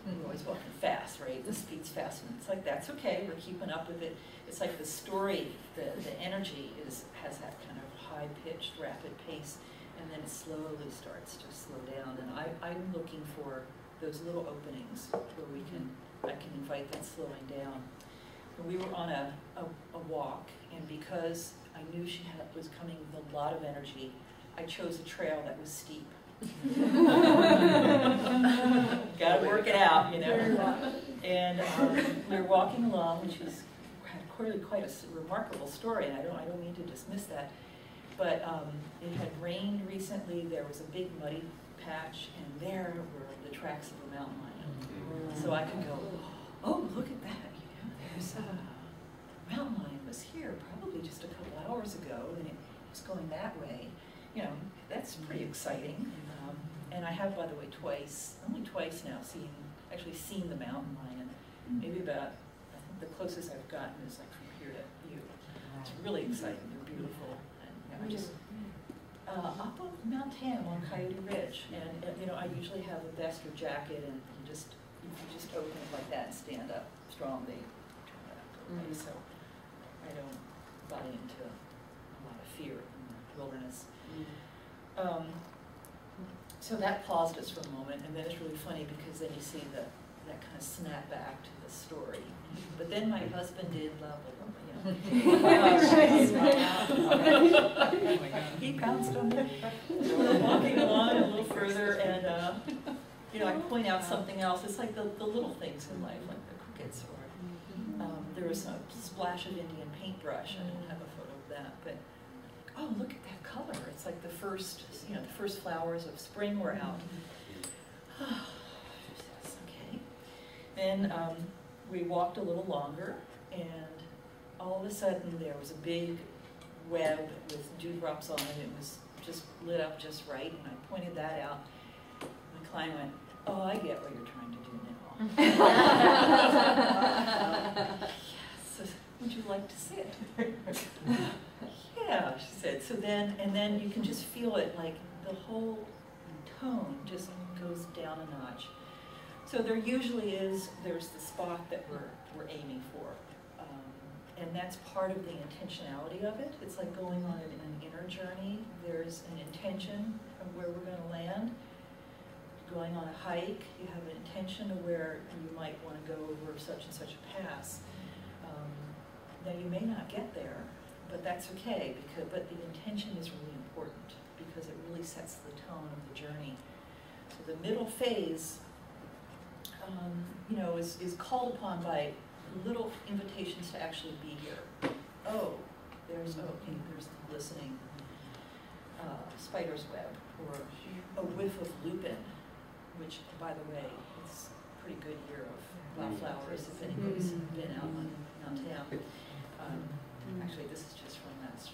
we're always walking fast, right? The speed's fast, and it's like, that's okay, we're keeping up with it. It's like the story, the energy has that kind of high-pitched, rapid pace, and then it slowly starts to slow down. And I'm looking for those little openings where I can invite that slowing down. And we were on a walk, and because I knew she was coming with a lot of energy, I chose a trail that was steep. Gotta work it out, you know. And we were walking along, and she's had clearly quite a remarkable story, and I don't mean to dismiss that. But it had rained recently. There was a big muddy patch, and there were the tracks of a mountain lion. So I could go, oh, look at that! You know, there's a mountain lion was here probably just a couple hours ago, and it was going that way. You know, that's pretty exciting. And I have, by the way, only twice now, actually seen the mountain lion. Maybe about, I think the closest I've gotten is like from here to you. It's really exciting. They're beautiful. And you know, I just up on Mount Tam on Coyote Ridge, and you know, I usually have a vest or jacket, and you just open it like that and stand up strong. They turn it out away. So I don't buy into a lot of fear in the wilderness. So that paused us for a moment, and then it's really funny because then you see that kind of snap back to the story. But then my husband did blah, blah, blah, you know. He pounced on me. So we're walking along a little further, and you know, I point out something else. It's like the little things in life, like the crickets, or there was a splash of Indian paintbrush. I don't have a photo of that, but oh, look at that color. It's like the first flowers of spring were out. Okay. Then we walked a little longer, and all of a sudden there was a big web with dewdrops on it. It was just lit up just right, and I pointed that out. My client went, oh, I get what you're trying to do now. Yes. Would you like to see it? Yeah, she said. So then you can just feel it, like the whole tone just goes down a notch. So there usually there's the spot that we're aiming for. And that's part of the intentionality of it. It's like going on an inner journey. There's an intention of where we're going to land. Going on a hike, you have an intention of where you might want to go over such and such a pass. Now you may not get there, but that's okay, but the intention is really important because it really sets the tone of the journey. So the middle phase, you know, is called upon by little invitations to actually be here. Oh, there's the glistening spider's web, or a whiff of lupin. which, by the way, it's a pretty good year of wildflowers if anybody's been out on town. Actually, this is just from last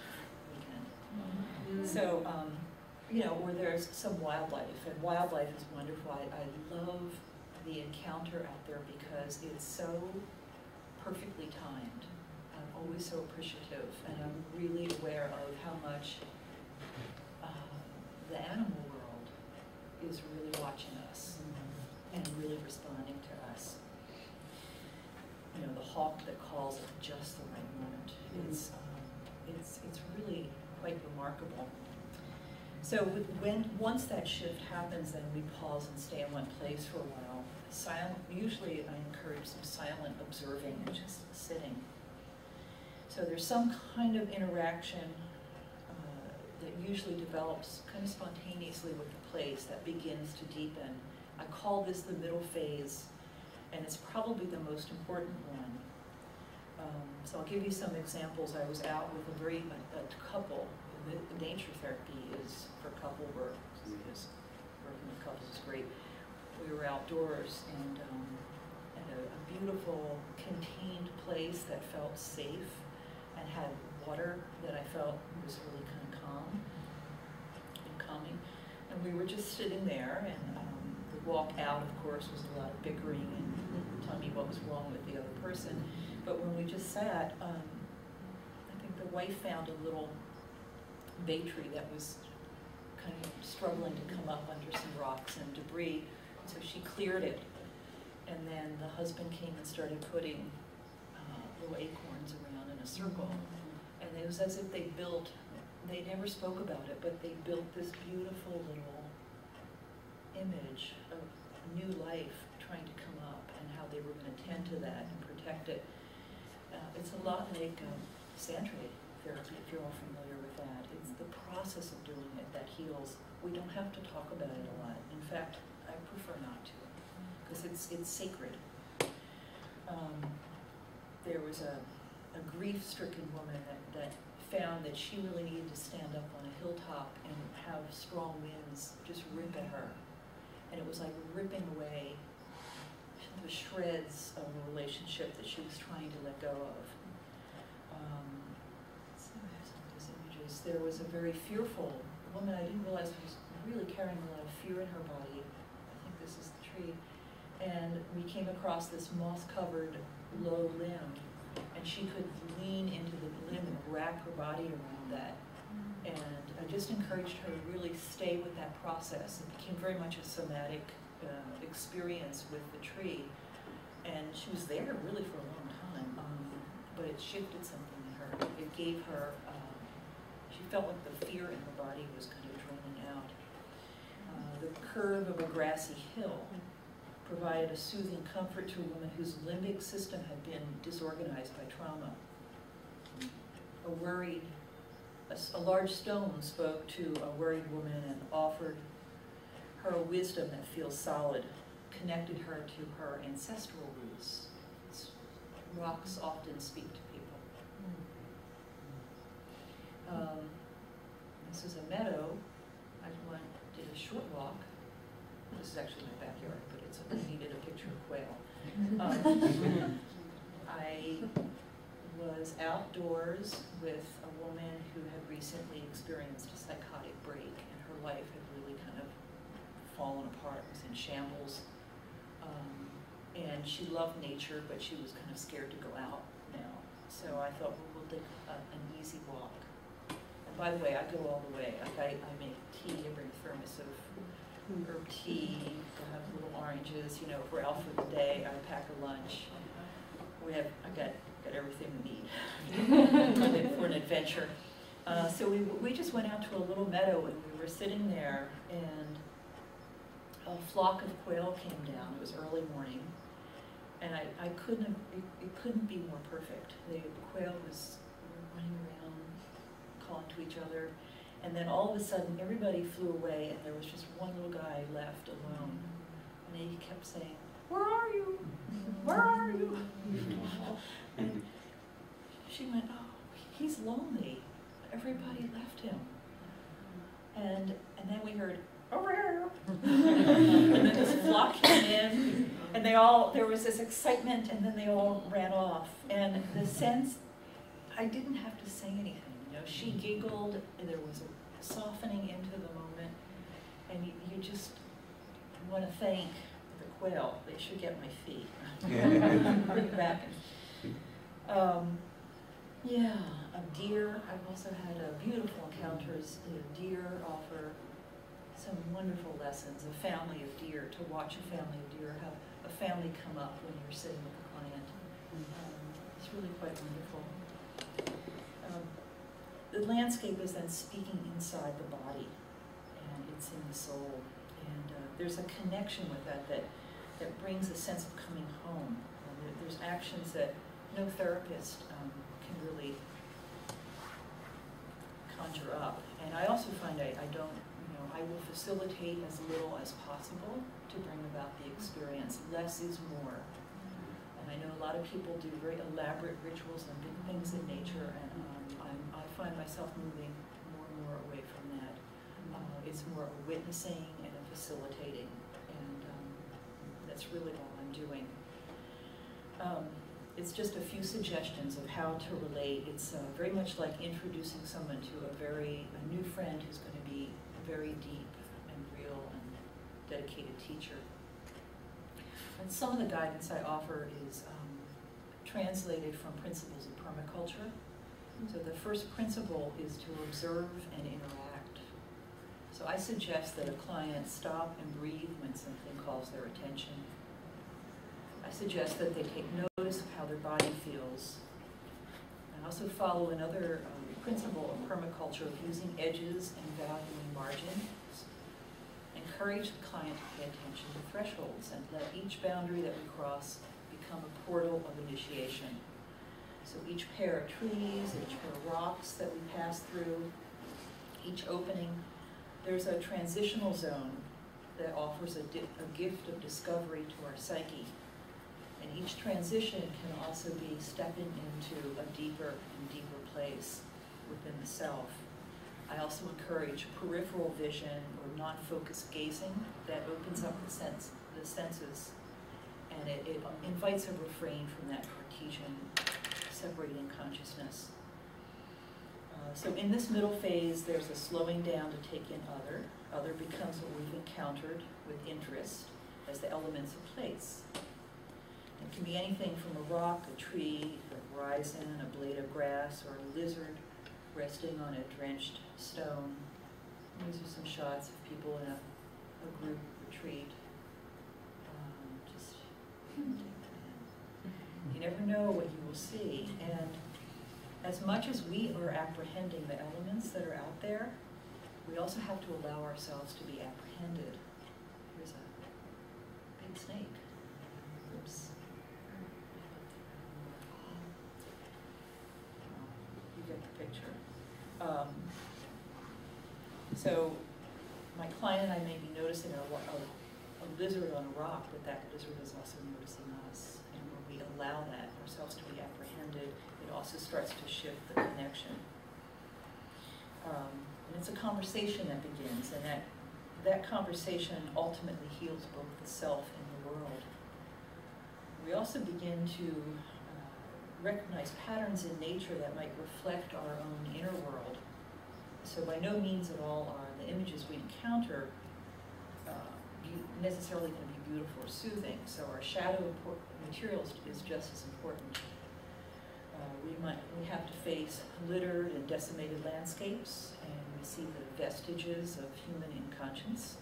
weekend. So, you know, where there's some wildlife, and wildlife is wonderful. I love the encounter out there because it's so perfectly timed. I'm always so appreciative, and I'm really aware of how much the animal world is really watching us and really responding to us. You know, the hawk that calls at just the right moment. It's really quite remarkable. So once that shift happens, then we pause and stay in one place for a while. Usually I encourage some silent observing and just sitting. So there's some kind of interaction that usually develops kind of spontaneously with the place that begins to deepen. I call this the middle phase, and it's probably the most important one. So I'll give you some examples. I was out with a couple. The nature therapy is for couple work, because working with couples is great. We were outdoors and at a beautiful contained place that felt safe and had water that I felt was really kind of calming. And we were just sitting there, and the walk out, of course, was a lot of bickering and telling me what was wrong with the other person. But when we just sat, I think the wife found a little bay tree that was kind of struggling to come up under some rocks and debris. So she cleared it, and then the husband came and started putting little acorns around in a circle. And it was as if they never spoke about it, but they built this beautiful little image of new life trying to come up and how they were going to tend to that and protect it. It's a lot like sand trade therapy, if you're all familiar with that. It's the process of doing it that heals. We don't have to talk about it a lot. In fact, I prefer not to, because it's sacred. There was a grief-stricken woman that found that she really needed to stand up on a hilltop and have strong winds just rip at her. And it was like ripping away the shreds of a relationship that she was trying to let go of. So I have some of these images. There was a very fearful woman I didn't realize was really carrying a lot of fear in her body. I think this is the tree. And we came across this moss-covered low limb, and she could lean into the limb and wrap her body around that. And I just encouraged her to really stay with that process. It became very much a somatic experience with the tree. And she was there really for a long time, but it shifted something in her. It gave her, she felt like the fear in her body was kind of draining out. The curve of a grassy hill provided a soothing comfort to a woman whose limbic system had been disorganized by trauma. A large stone spoke to a worried woman and offered her a wisdom that feels solid, connected her to her ancestral roots. Rocks often speak to people. This is a meadow. I did a short walk. This is actually my backyard, but I needed a picture of quail. I was outdoors with a woman who had recently experienced a psychotic break, and her life had really kind of fallen apart. It was in shambles. And she loved nature, but she was kind of scared to go out now. So I thought, well, we'll take an easy walk. And by the way, I go all the way. Like I make tea, I bring a thermos of herb tea, I have little oranges. You know, if we're out for the day, I pack a lunch. I got everything we need for an adventure. So we just went out to a little meadow, and we were sitting there, and a flock of quail came down. It was early morning, and it couldn't be more perfect. The quail was running around, calling to each other, and then all of a sudden everybody flew away, and there was just one little guy left alone, and he kept saying, "Where are you? Where are you?" And she went, "Oh, he's lonely. Everybody left him." And then we heard, "Over here!" And then this flock came in, and there was this excitement, and then they all ran off. And the sense, I didn't have to say anything. You know, she giggled, and there was a softening into the moment, and you just want to thank the quail. They should get my feet. Bring it back. Yeah, a deer. I've also had beautiful encounters. Deer offer some wonderful lessons. A family of deer, to watch a family of deer, have a family come up when you're sitting with a client. It's really quite wonderful. The landscape is then speaking inside the body, and it's in the soul. And there's a connection with that brings a sense of coming home. There's actions that no therapist can really conjure up. And I also find I will facilitate as little as possible to bring about the experience. Less is more. And I know a lot of people do very elaborate rituals and big things in nature, and I find myself moving more and more away from that. It's more a witnessing and a facilitating, and that's really all I'm doing. It's just a few suggestions of how to relate. It's very much like introducing someone to a new friend who's going to be a very deep and real and dedicated teacher. And some of the guidance I offer is translated from principles of permaculture. So the first principle is to observe and interact. So I suggest that a client stop and breathe when something calls their attention. I suggest that they take notice of how their body feels. I also follow another principle of permaculture of using edges and valuing margins. Encourage the client to pay attention to thresholds and let each boundary that we cross become a portal of initiation. So each pair of trees, each pair of rocks that we pass through, each opening, there's a transitional zone that offers a gift of discovery to our psyche. And each transition can also be stepping into a deeper and deeper place within the self. I also encourage peripheral vision or non-focused gazing that opens up the senses, and it invites a refrain from that Cartesian separating consciousness. So in this middle phase, there's a slowing down to take in other. Other becomes what we've encountered with interest as the elements of place. It can be anything from a rock, a tree, a horizon, a blade of grass, or a lizard resting on a drenched stone. These are some shots of people in a group retreat. You never know what you will see. And as much as we are apprehending the elements that are out there, we also have to allow ourselves to be apprehended. Here's a big snake. Oops. You get the picture. So my client and I may be noticing a lizard on a rock, but that lizard is also noticing us. And when we allow that ourselves to be apprehended, it also starts to shift the connection. And it's a conversation that begins, and that conversation ultimately heals both the self and the world. We also begin to recognize patterns in nature that might reflect our own inner world. So by no means at all are the images we encounter necessarily going to be beautiful or soothing. So our shadow materials is just as important. We have to face littered and decimated landscapes, and we see the vestiges of human inconscience.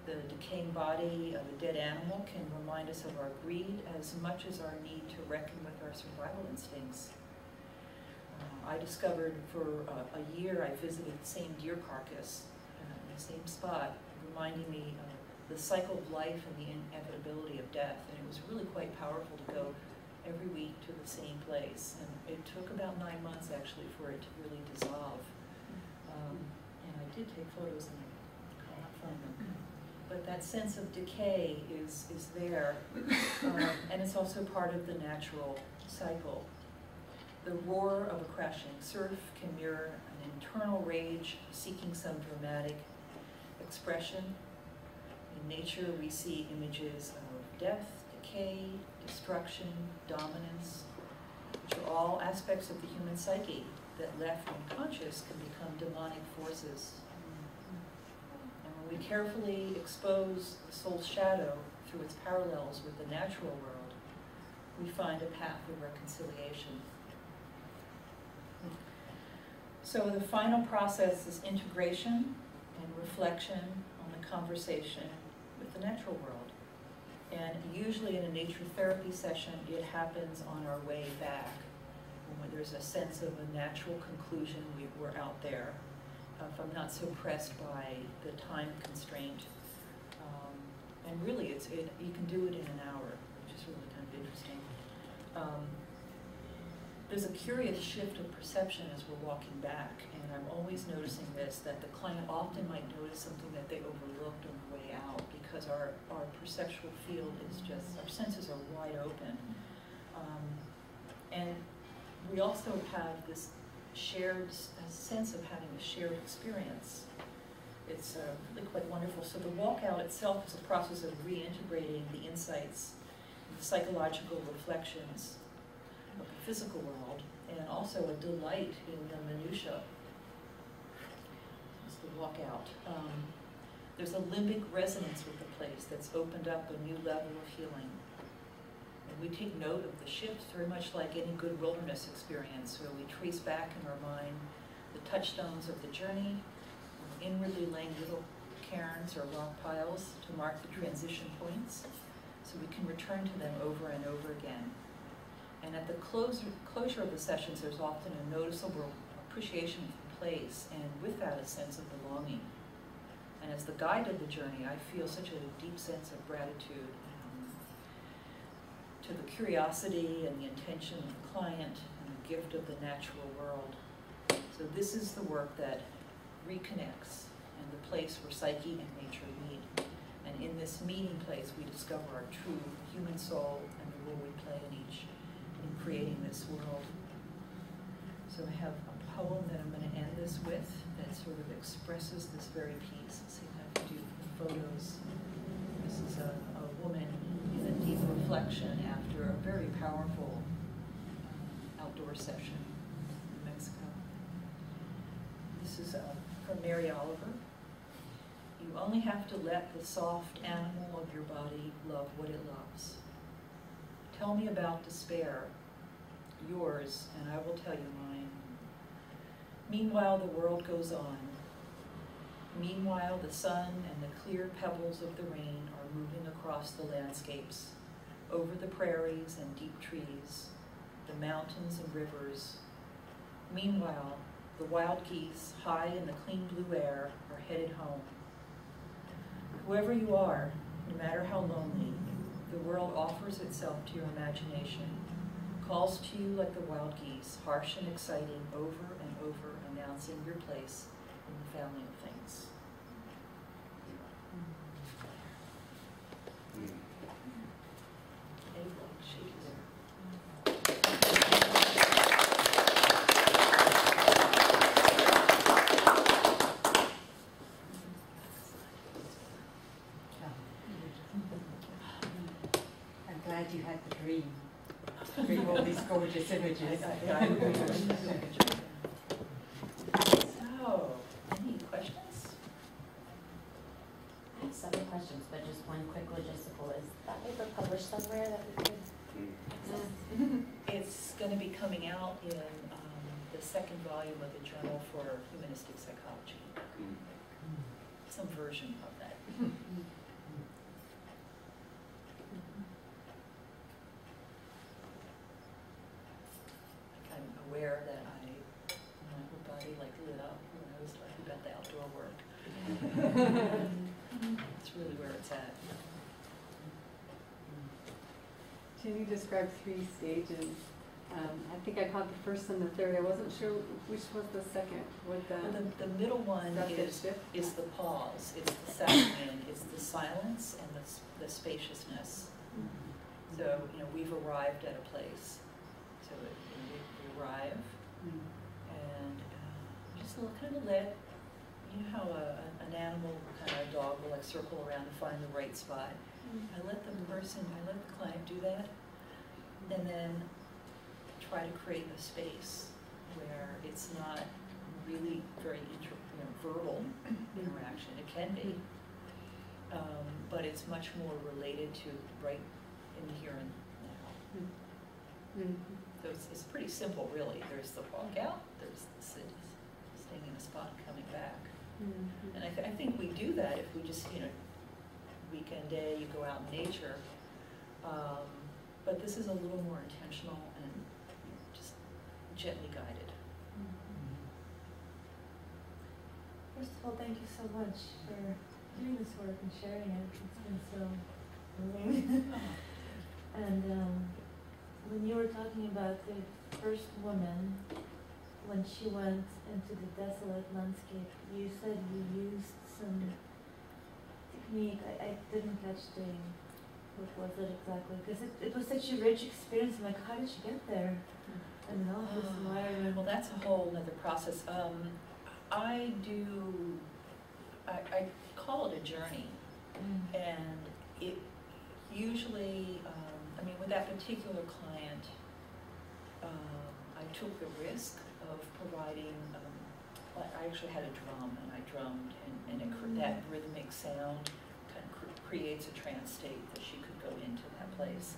The decaying body of a dead animal can remind us of our greed as much as our need to reckon with our survival instincts. I discovered for a year I visited the same deer carcass in the same spot, reminding me of the cycle of life and the inevitability of death. And it was really quite powerful to go every week to the same place. And it took about 9 months actually for it to really dissolve. And I did take photos and I cannot find them. But that sense of decay is there, and it's also part of the natural cycle. The roar of a crashing surf can mirror an internal rage seeking some dramatic expression. In nature, we see images of death, decay, destruction, dominance, which are all aspects of the human psyche that, left unconscious, can become demonic forces. And when we carefully expose the soul's shadow through its parallels with the natural world, we find a path of reconciliation. So the final process is integration and reflection on the conversation with the natural world. And usually in a nature therapy session, it happens on our way back, when there's a sense of a natural conclusion, we're out there. If I'm not so pressed by the time constraint. And really, you can do it in an hour, which is really kind of interesting. There's a curious shift of perception as we're walking back, and I'm always noticing this, that the client often might notice something that they overlooked on the way out, because our perceptual field is just, our senses are wide open. And we also have this shared sense of having a shared experience. It's really quite wonderful. So the walkout itself is a process of reintegrating the insights, the psychological reflections of the physical world, and also a delight in the minutiae. It's the walkout. There's a limbic resonance with the place that's opened up a new level of healing. And we take note of the shifts, very much like any good wilderness experience, where we trace back in our mind the touchstones of the journey, inwardly laying little cairns or rock piles to mark the transition points, so we can return to them over and over again. And at the closure of the sessions, there's often a noticeable appreciation of the place, and with that, a sense of belonging. And as the guide of the journey, I feel such a deep sense of gratitude to the curiosity and the intention of the client and the gift of the natural world. So this is the work that reconnects, and the place where psyche and nature meet. And in this meeting place, we discover our true human soul and the role we play in creating this world. So I have a poem that I'm going to end this with that sort of expresses this very piece. Let's see if I can do the photos. This is a woman in a deep reflection after a very powerful outdoor session in Mexico. This is from Mary Oliver. You only have to let the soft animal of your body love what it loves. Tell me about despair, yours, and I will tell you mine. Meanwhile, the world goes on. Meanwhile, the sun and the clear pebbles of the rain are moving across the landscapes, over the prairies and deep trees, the mountains and rivers. Meanwhile, the wild geese, high in the clean blue air, are headed home. Whoever you are, no matter how lonely, the world offers itself to your imagination, calls to you like the wild geese, harsh and exciting, over and over, announcing your place in the family of things. You had the dream. Bring all these gorgeous images. So, any questions? I have several questions, but just one quick logistical. Is that paper published somewhere that we could access? It's going to be coming out in the second volume of the Journal for Humanistic Psychology. Some version of that. Aware that my whole body like lit up when I was talking about the outdoor work. It's really where it's at. Can you describe 3 stages? I think I caught the first and the third. I wasn't sure which was the second. The middle one is the pause. It's the settling in. It's the silence and the spaciousness. So we've arrived at a place. So we arrive and just kind of let you know how an animal, kind of a dog, will like circle around to find the right spot? I let the client do that, and then try to create a space where it's not really very verbal interaction. It can be, but it's much more related to right in the here and now. So it's pretty simple, really. There's the walk out, there's the staying in a spot and coming back. And I think we do that if we just, weekend day, you go out in nature. But this is a little more intentional and just gently guided. First of all, thank you so much for doing this work and sharing it. It's been so moving. And when you were talking about the first woman, when she went into the desolate landscape, you said you used some technique. I didn't catch what was it exactly? Because it was such a rich experience. I'm like, how did she get there? And all this environment. Well, that's a whole other process. I call it a journey, and it usually, with that particular client, I took the risk of providing, I actually had a drum, and I drummed, and that rhythmic sound kind of creates a trance state that she could go into that place.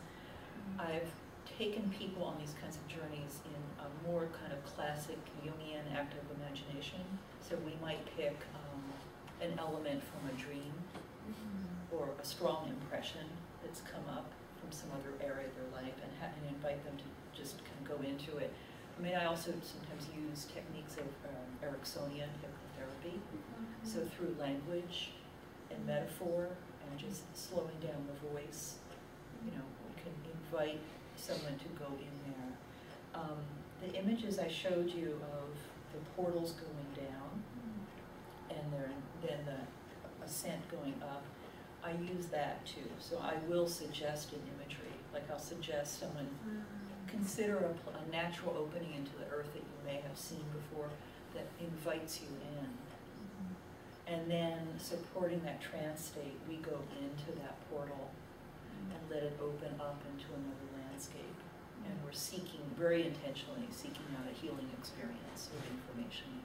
I've taken people on these kinds of journeys in a more kind of classic Jungian active imagination. So we might pick an element from a dream or a strong impression that's come up from some other area of their life and invite them to just kind of go into it. I also sometimes use techniques of Ericksonian therapy. So through language and metaphor and just slowing down the voice, we can invite someone to go in there. The images I showed you of the portals going down and then the ascent going up, I use that too. So I will suggest an imagery. Like I'll suggest someone consider a natural opening into the earth that you may have seen before that invites you in. And then supporting that trance state, we go into that portal and let it open up into another landscape. And we're very intentionally seeking out a healing experience with information.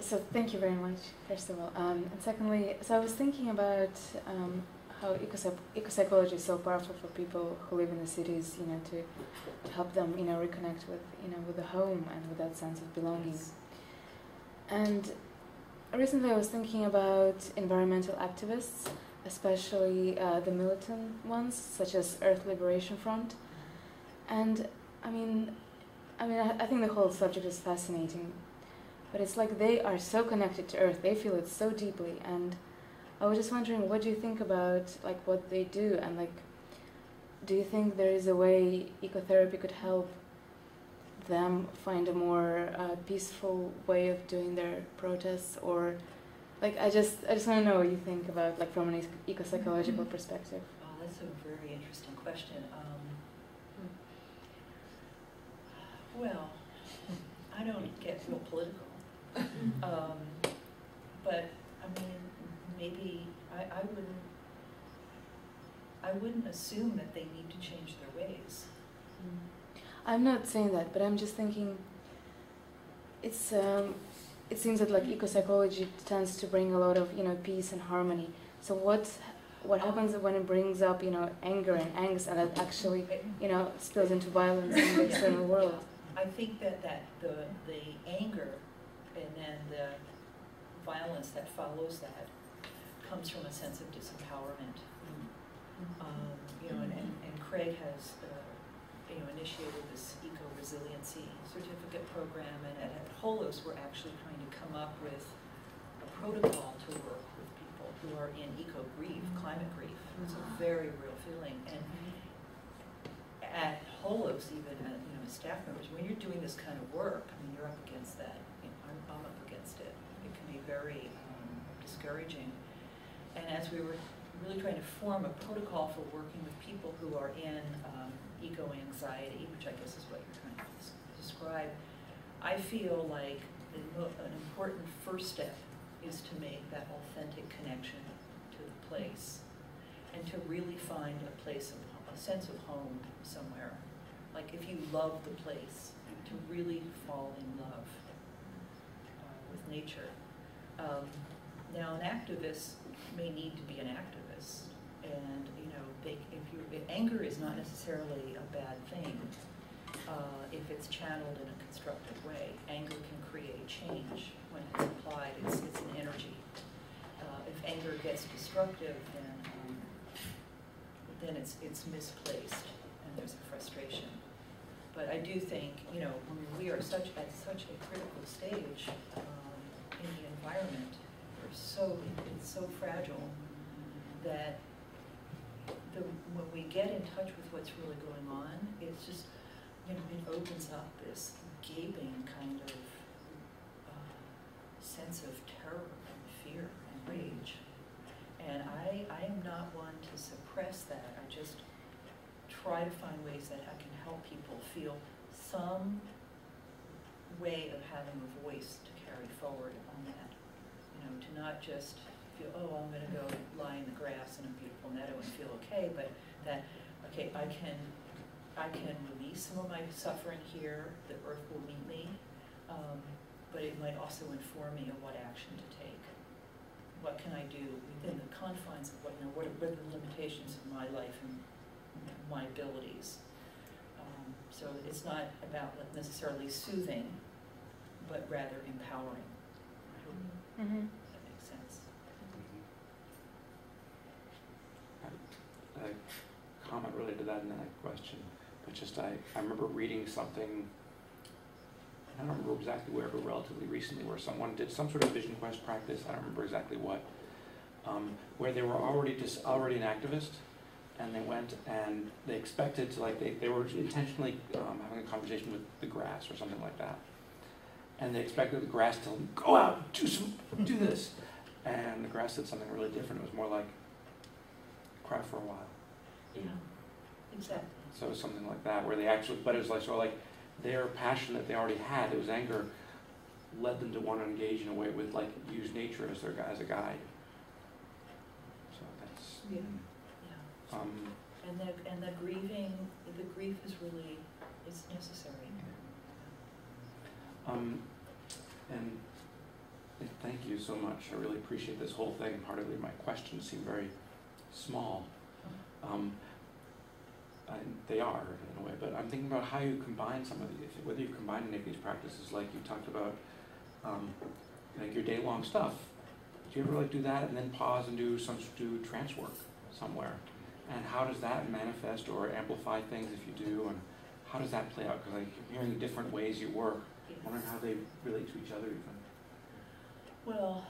So thank you very much, first of all. And secondly, so I was thinking about how ecopsychology is so powerful for people who live in the cities, to help them, reconnect with the home and with that sense of belonging. Yes. And recently I was thinking about environmental activists, especially the militant ones, such as Earth Liberation Front. And I think the whole subject is fascinating, but it's like they are so connected to Earth, they feel it so deeply. And I was just wondering, what do you think about what they do, and do you think there is a way ecotherapy could help them find a more peaceful way of doing their protests? Or I just want to know what you think about from an eco-psychological perspective. Oh, that's a very interesting question. Well, I don't get real political, but maybe I wouldn't assume that they need to change their ways. I'm not saying that, but I'm just thinking it seems that eco-psychology tends to bring a lot of peace and harmony. So what happens when it brings up anger and angst, and it actually spills into violence in the external world? I think that the anger and then the violence that follows that comes from a sense of disempowerment. And Craig has initiated this eco-resiliency certificate program, and at Holos we're actually trying to come up with a protocol to work with people who are in eco-grief, climate grief. It's a very real feeling. And at Holos, even as staff members, when you're doing this kind of work, you're up against that. I'm up against it. It can be very discouraging. And as we were really trying to form a protocol for working with people who are in eco-anxiety, which I guess is what you're trying to describe, I feel like an important first step is to make that authentic connection to the place and to really find a sense of home somewhere. Like if you love the place, to really fall in love with nature. Now, an activist may need to be an activist, and anger is not necessarily a bad thing if it's channeled in a constructive way. Anger can create change when it's applied. It's an energy. If anger gets destructive, then it's misplaced, and there's a frustration. But I do think, we are at such a critical stage in the environment. It's so fragile that when we get in touch with what's really going on, it's just, it opens up this gaping kind of sense of terror and fear and rage. And I am not one to suppress that. I just try to find ways that I can help people feel some way of having a voice to carry forward on that. To not just feel, oh, I'm going to go lie in the grass in a beautiful meadow and feel okay, but that, okay, I can release some of my suffering here, the earth will meet me, but it might also inform me of what action to take. What can I do within the confines of what are the limitations of my life and my abilities? So it's not about necessarily soothing, but rather empowering. Mm-hmm. That makes sense. A comment related to that and then a question, but just I remember reading something, I don't remember exactly where, but relatively recently, where someone did some sort of vision quest practice, I don't remember exactly what, where they were already an activist, and they went and they expected to, they were intentionally having a conversation with the grass or something like that. And they expected the grass to go out, do this. And the grass said something really different. It was more like, cry for a while. Yeah, exactly. So it was something like that, where they actually, but it was like, sort of like their passion that they already had, it was anger, led them to want to engage in a way with, use nature as a guide. So that's... Yeah. And the grieving, the grief is really, it's necessary. And thank you so much. I really appreciate this whole thing. Partly my questions seem very small. They are in a way, but I'm thinking about how you combine some of these, whether you combine any of these practices, like you talked about, your day-long stuff. Do you ever do that and then pause and do trance work somewhere? And how does that manifest or amplify things if you do? And how does that play out? Because I'm hearing different ways you work. I'm wondering how they relate to each other even. Well,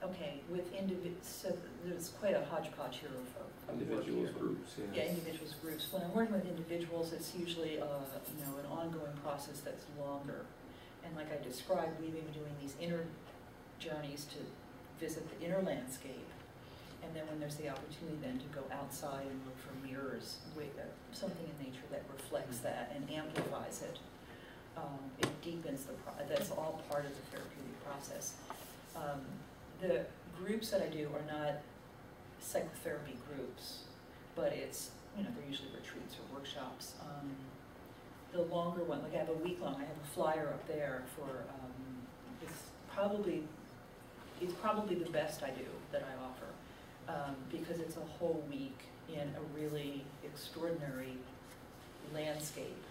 okay, with individuals, so there's quite a hodgepodge here of individuals, work here. groups, yes. Yeah, individuals, groups. When I'm working with individuals, it's usually an ongoing process that's longer. And like I described, we've been doing these inner journeys to visit the inner landscape. And then when there's the opportunity then to go outside and look for mirrors, something in nature that reflects that and amplifies it, it deepens that's all part of the therapeutic process. The groups that I do are not psychotherapy groups, but it's, they're usually retreats or workshops. The longer one, I have a week long, I have a flyer up there for, it's probably the best I do that I offer. Because it's a whole week in a really extraordinary landscape.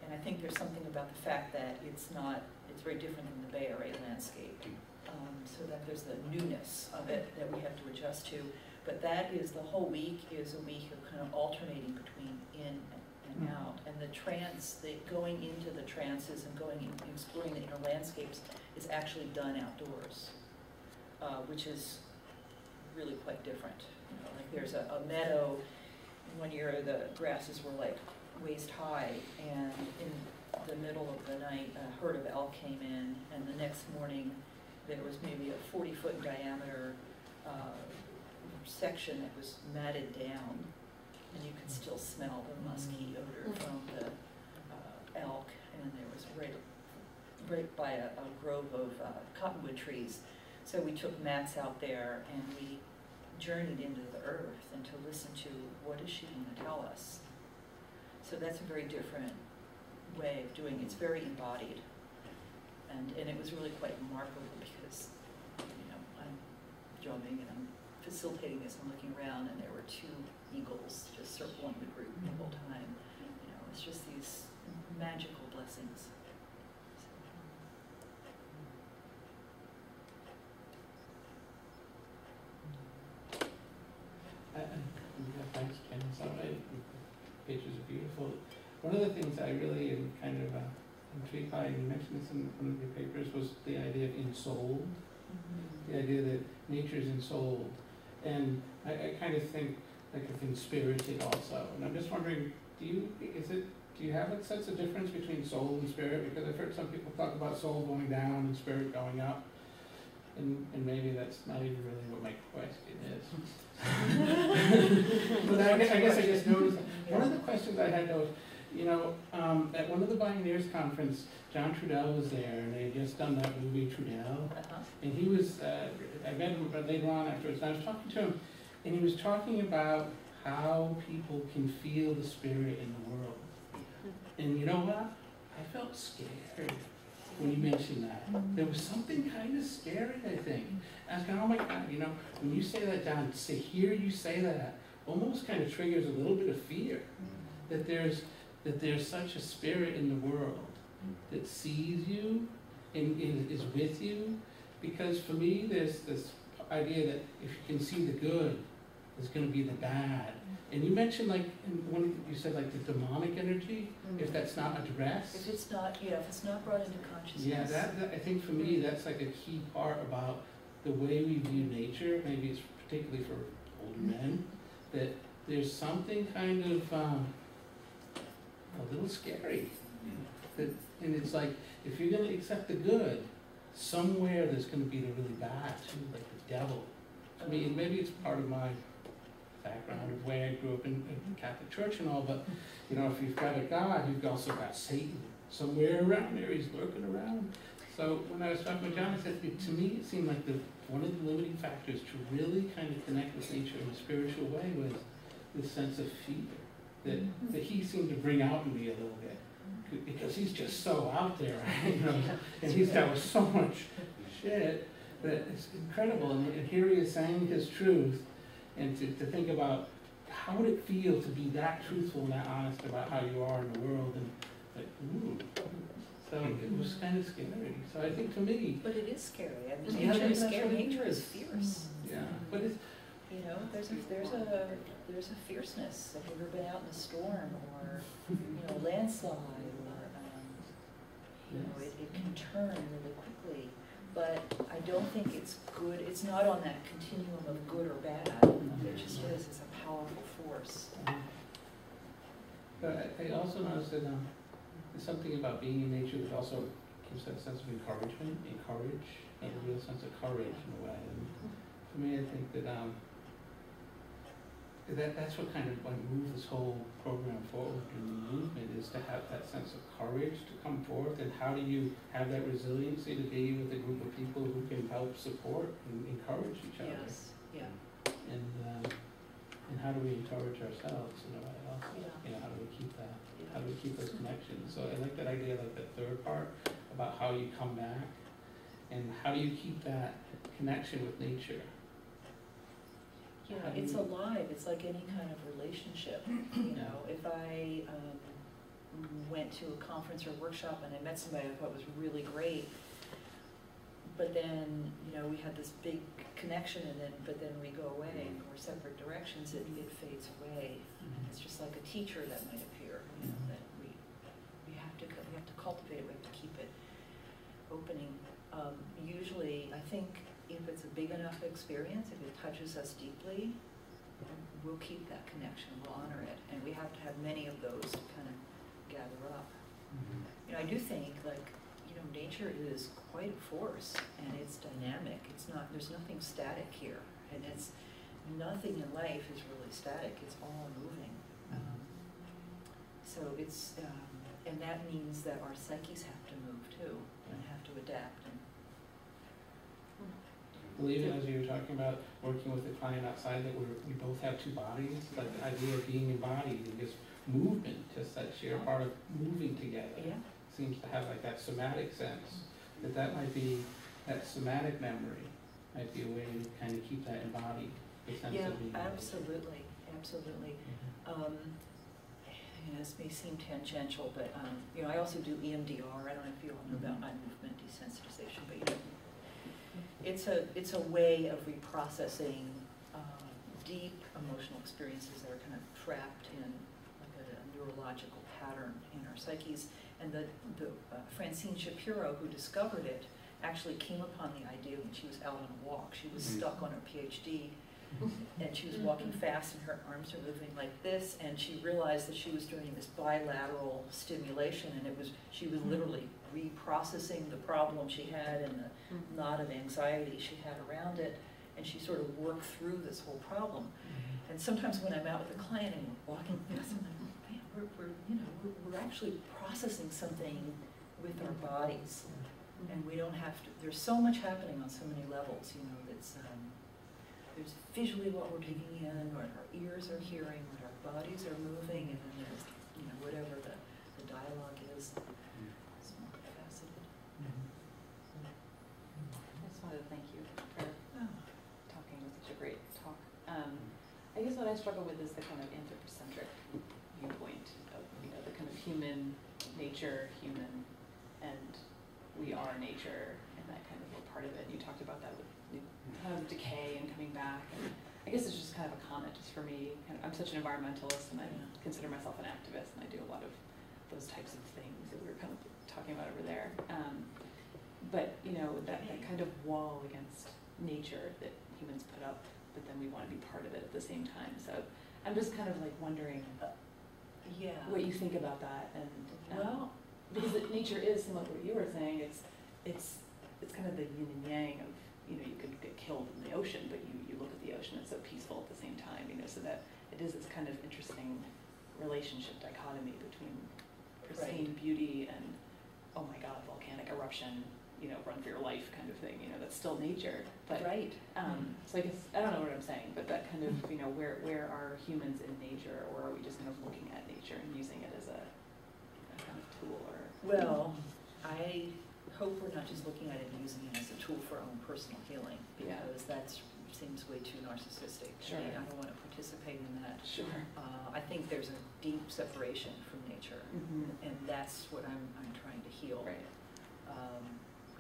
And I think there's something about the fact that it's very different than the Bay Area landscape. So that there's the newness of it that we have to adjust to. But that is, the whole week is a week of kind of alternating between in and out. And the trance, going into the trances and exploring the inner landscapes is actually done outdoors. Which is really quite different. There's a meadow, and one year the grasses were waist high, and in the middle of the night a herd of elk came in, and the next morning there was maybe a 40-foot in diameter section that was matted down, and you could still smell the musky odor from elk, and there was right by a grove of cottonwood trees. So we took mats out there and we journeyed into the earth and to listen to what is she going to tell us. So that's a very different way of doing it. It's very embodied. And it was really quite remarkable because, I'm drumming and I'm facilitating this and looking around, and there were 2 eagles just circling the group the whole time. It's just these magical blessings. Thanks, Ken. So pictures are beautiful. One of the things I really am kind of intrigued by, and you mentioned this in one of your papers, was the idea of ensouled. The idea that nature is ensouled. And I kind of think like of inspirited also. And I'm just wondering, do you have a sense of difference between soul and spirit? Because I've heard some people talk about soul going down and spirit going up. And maybe that's not even really what my question is. But I guess I just noticed, one of the questions I had though, at one of the Pioneers conference, John Trudell was there, and they had just done that movie Trudell. And he was, I met him later on afterwards, and I was talking to him, and he was talking about how people can feel the spirit in the world. And you know what? I felt scared when you mentioned that. There was something kind of scary, I think. I was going, oh my God, when you say that, John, to hear you say that almost kind of triggers a little bit of fear. That there's such a spirit in the world that sees you and is with you. Because for me, there's this idea that if you can see the good, there's going to be the bad. And you mentioned, like, you said, like, the demonic energy, if that's not addressed. If it's not brought into consciousness. Yeah, that I think for me, that's like a key part about the way we view nature. Maybe it's particularly for older men, that there's something kind of a little scary. And it's like, if you're going to accept the good, somewhere there's going to be the really bad too, like the devil. I mean, maybe it's part of my background of the way I grew up in the Catholic Church and all, but if you've got a God, you've also got Satan somewhere around there. He's lurking around. So when I was talking with John, I said, to me, it seemed like one of the limiting factors to really kind of connect with nature in a spiritual way was this sense of fear that he seemed to bring out in me a little bit, because he's just so out there, right? And he's dealt with so much shit that it's incredible. And here he is saying his truth. And to think about how would it feel to be that truthful and that honest about how you are in the world, and like, ooh. So it was kind of scary. So I think for me, but it is scary. I mean, nature is scary. Nature is fierce. Yeah, but it's there's a fierceness. Have you ever been out in a storm or a landslide, or it can turn really quickly. But I don't think it's good. It's not on that continuum of good or bad. It just is. It's a powerful force. But I also noticed that there's something about being in nature that also gives that sense of encouragement, a real sense of courage in a way. And for me, I think that's what kind of moved this whole program forward in the movement, is to have that sense of courage to come forth. And how do you have that resiliency to be with a group of people who can help support and encourage each other? Yes. Yeah. And how do we encourage ourselves in a way also? Yeah. How do we keep that? How do we keep those connections? So I like that idea, like that third part about how you come back, and how do you keep that connection with nature? Yeah, it's alive. It's like any kind of relationship. If I went to a conference or workshop and I met somebody I thought was really great, but then we had this big connection, but then we go away and we're separate directions. It fades away. It's just like a teacher that might appear. That we have to cultivate. We have to keep it opening. Usually, I think, if it's a big enough experience, if it touches us deeply, we'll keep that connection, we'll honor it. And we have to have many of those to kind of gather up. I do think, nature is quite a force, and it's dynamic. There's nothing static here. And nothing in life is really static, it's all moving. So it's, and that means that our psyches have to move too, and have to adapt. Well, even as you were talking about working with the client outside, that we both have two bodies, like the idea of being embodied and just movement, just that sheer part of moving together, Yeah. seems to have like that somatic sense. That might be, that somatic memory might be a way to kind of keep that embodied, the sense Yeah, of being embodied. absolutely, absolutely. You know, this may seem tangential, but you know, I also do EMDR. I don't know if you all know about eye movement desensitization, but you know, it's a way of reprocessing deep emotional experiences that are kind of trapped in like a neurological pattern in our psyches. And the Francine Shapiro, who discovered it, actually came upon the idea when she was out on a walk. She was stuck on her PhD, and she was walking fast, and her arms were moving like this, and she realized that she was doing this bilateral stimulation, and she was literally reprocessing the problem she had and the knot of anxiety she had around it, and she sort of worked through this whole problem. And sometimes when I'm out with a client and we're walking fast, I'm like, man, we're actually processing something with our bodies, and we don't have to. There's so much happening on so many levels. You know, that's there's visually what we're taking in, what our ears are hearing, what our bodies are moving, and then there's whatever the dialogue is. It's multifaceted. I just wanted to thank you for talking with such a great talk. I guess what I struggle with is the kind of anthropocentric viewpoint of the kind of human nature, and we are nature, and that kind of a part of it. You talked about that with kind of decay and coming back, and I guess it's just kind of a comment just for me. I'm such an environmentalist, and I consider myself an activist, and I do a lot of those types of things that we were kind of talking about over there. But that kind of wall against nature that humans put up, but then we want to be part of it at the same time. So I'm just kind of like wondering what you think about that, and because nature is similar to what you were saying. It's kind of the yin and yang of you could get killed in the ocean, but you look at the ocean, it's so peaceful at the same time. So that it is this kind of interesting relationship dichotomy between pristine beauty and oh my God, volcanic eruption. Run for your life kind of thing. That's still nature. But so I guess I don't know what I'm saying, but that kind of where are humans in nature, or are we just kind of looking at nature and using it as a kind of tool? Or well, I hope we're not just looking at it and using it as a tool for our own personal healing, because that seems way too narcissistic. Sure. I don't want to participate in that. Sure. I think there's a deep separation from nature, and that's what I'm trying to heal. Right.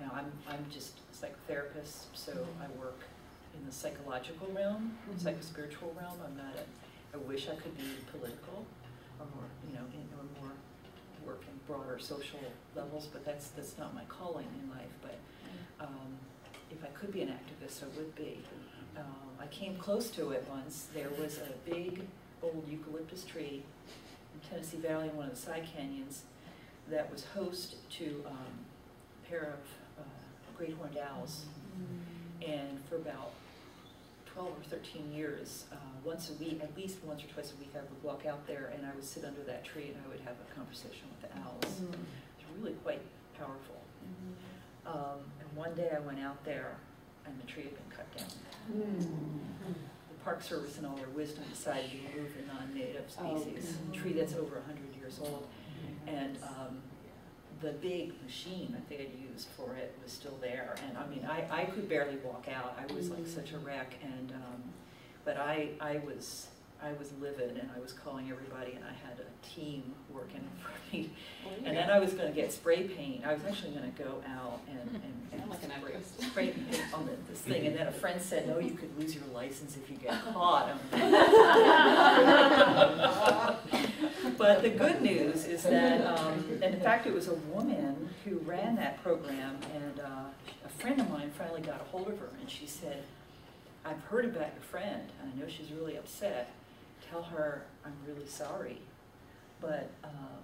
Now, I'm just a psychotherapist, so I work in the psychological realm, psychospiritual realm. I wish I could be political, or more, or more work in broader social levels, but that's not my calling in life. But if I could be an activist, I would be. I came close to it once. There was a big old eucalyptus tree in Tennessee Valley in one of the side canyons that was host to a pair of great horned owls, and for about 12 or 13 years, once a week, at least once or twice a week, I would walk out there and I would sit under that tree and I would have a conversation with the owls. It's really quite powerful. And one day I went out there and the tree had been cut down. The Park Service, in all their wisdom, decided to remove the non-native species, a tree that's over 100 years old. And the big machine that they had used for it was still there, and I mean, I could barely walk out. I was like such a wreck, and but I was livid, and I was calling everybody, and I had a team working for me. And then I was going to get spray paint. I was actually going to go out and like an spray paint on this thing, and then a friend said, "No, you could lose your license if you get caught." But the good news is that, and in fact, it was a woman who ran that program, and a friend of mine finally got a hold of her, and she said, "I've heard about your friend, and I know she's really upset. Tell her I'm really sorry." But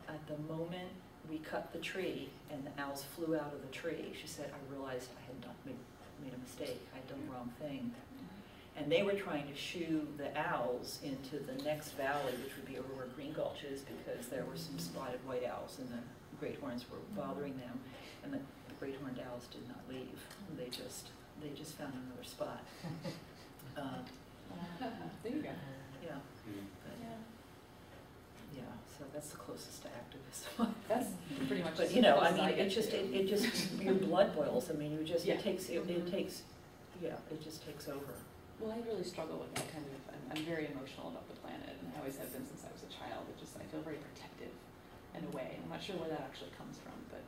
at the moment we cut the tree and the owls flew out of the tree, she said, "I realized I had made a mistake. I had done the wrong thing." And they were trying to shoo the owls into the next valley, which would be over where Green Gulch is, because there were some spotted white owls and the great horns were bothering them. And the great horned owls did not leave. They just found another spot. There you go. Yeah. But, yeah, so that's the closest to activism. That's pretty much. But you know, I mean, it just your blood boils. I mean, it just it takes over. Well, I really struggle with that kind of. I'm very emotional about the planet, and I always have been since I was a child. I feel very protective in a way. I'm not sure where that actually comes from, but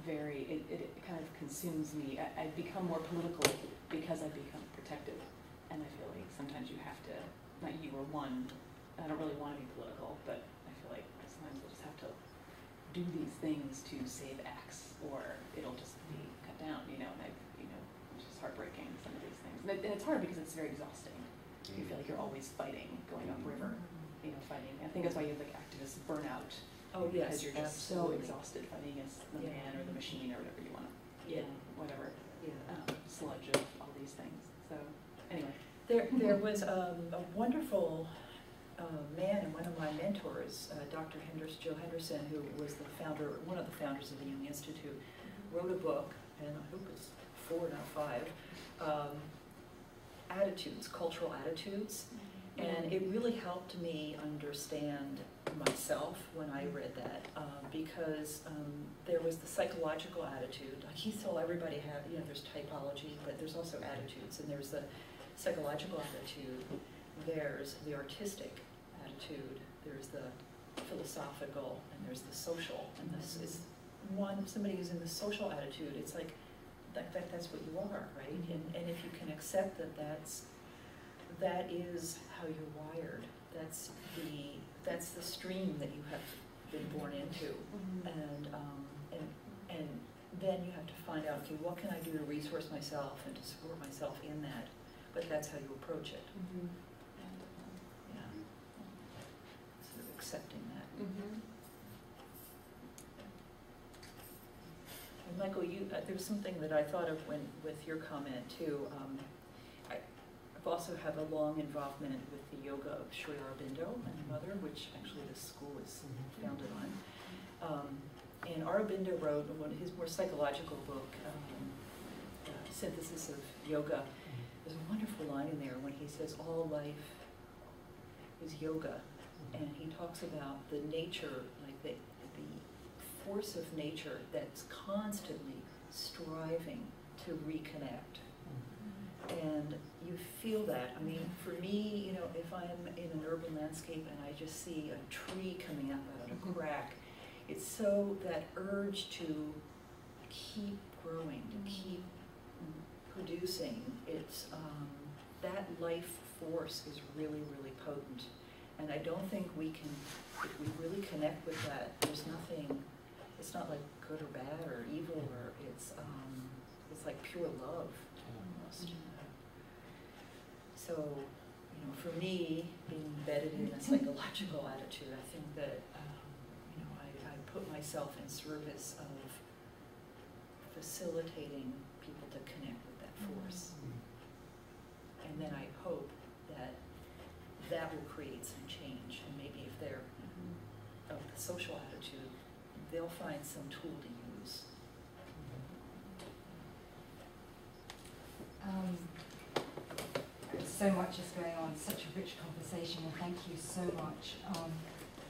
it kind of consumes me. I become more political because I become protective, and I feel like sometimes you have to. Not you or one. I don't really want to be political, but I feel like sometimes we'll just have to do these things to save X, or it'll just be cut down, you know, and it's just heartbreaking, some of these things. And it's hard because it's very exhausting. You feel like you're always fighting, going upriver, fighting. I think that's why you have like activist burnout. Oh, yes, because you're just absolutely. so exhausted fighting against the man or the machine or whatever you want to, whatever sludge of all these things. So anyway. There was a wonderful man and one of my mentors, Dr. Joe Henderson, who was one of the founders of the Jung Institute, wrote a book, and I hope it's 4, not 5, attitudes, cultural attitudes, and it really helped me understand myself when I read that, because there was the psychological attitude. He told everybody there's typology, but there's also attitudes, and there's the psychological attitude, there's the artistic attitude, there's the philosophical, and there's the social. And this is somebody who's in the social attitude, it's like that's what you are, right? And if you can accept that is how you're wired. That's the stream that you have been born into, and then you have to find out, okay, what can I do to resource myself and to support myself in that? But that's how you approach it. Yeah. Sort of accepting that. And Michael, there was something that I thought of with your comment too. I've also have a long involvement with the Yoga of Sri Aurobindo, my mother, which actually this school is founded on. And Aurobindo wrote one of his more psychological book, Synthesis of Yoga. There's a wonderful line in there when he says all life is yoga, and he talks about the nature, like the force of nature that's constantly striving to reconnect. And you feel that. I mean, for me, if I'm in an urban landscape and I just see a tree coming up out of a crack, it's so that urge to keep growing, to keep producing. It's that life force is really, really potent. And I don't think we can, if we really connect with that, there's nothing, it's not like good or bad or evil, or it's like pure love almost. So, for me, being embedded in a psychological attitude, I think that, I put myself in service of facilitating people to connect with that force. And then I hope that will create some change. And maybe if they're of the social attitude, they'll find some tool to use. So much is going on, such a rich conversation, and thank you so much.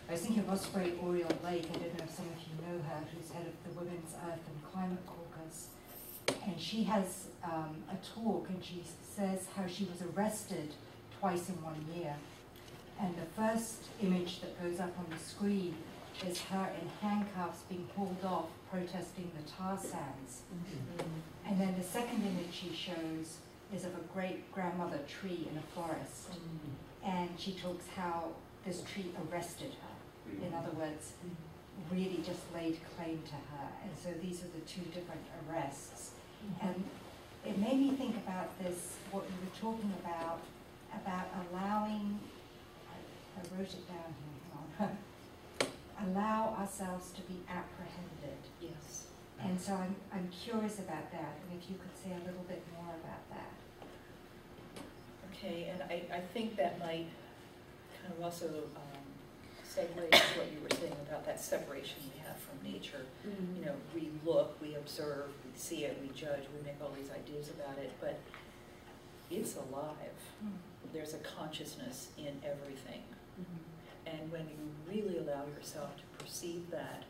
I was thinking of Osprey Oriole Lake, I don't know if some of you know her, who's head of the Women's Earth and Climate Caucus. And she has a talk, and she says how she was arrested twice in 1 year. And the first image that goes up on the screen is her in handcuffs being hauled off protesting the tar sands. And then the second image she shows is of a great-grandmother tree in a forest. And she talks how this tree arrested her. In other words, really just laid claim to her. And so these are the two different arrests. And it made me think about this, what you were talking about allowing, I wrote it down here, hang on. Allow ourselves to be apprehended. Yes. And so I'm curious about that, and if you could say a little bit more about that. Okay, and I think that might kind of also segue to what you were saying about that separation we have from nature. You know, we look, we observe, we see it, we judge, we make all these ideas about it, but it's alive. There's a consciousness in everything. And when you really allow yourself to perceive that,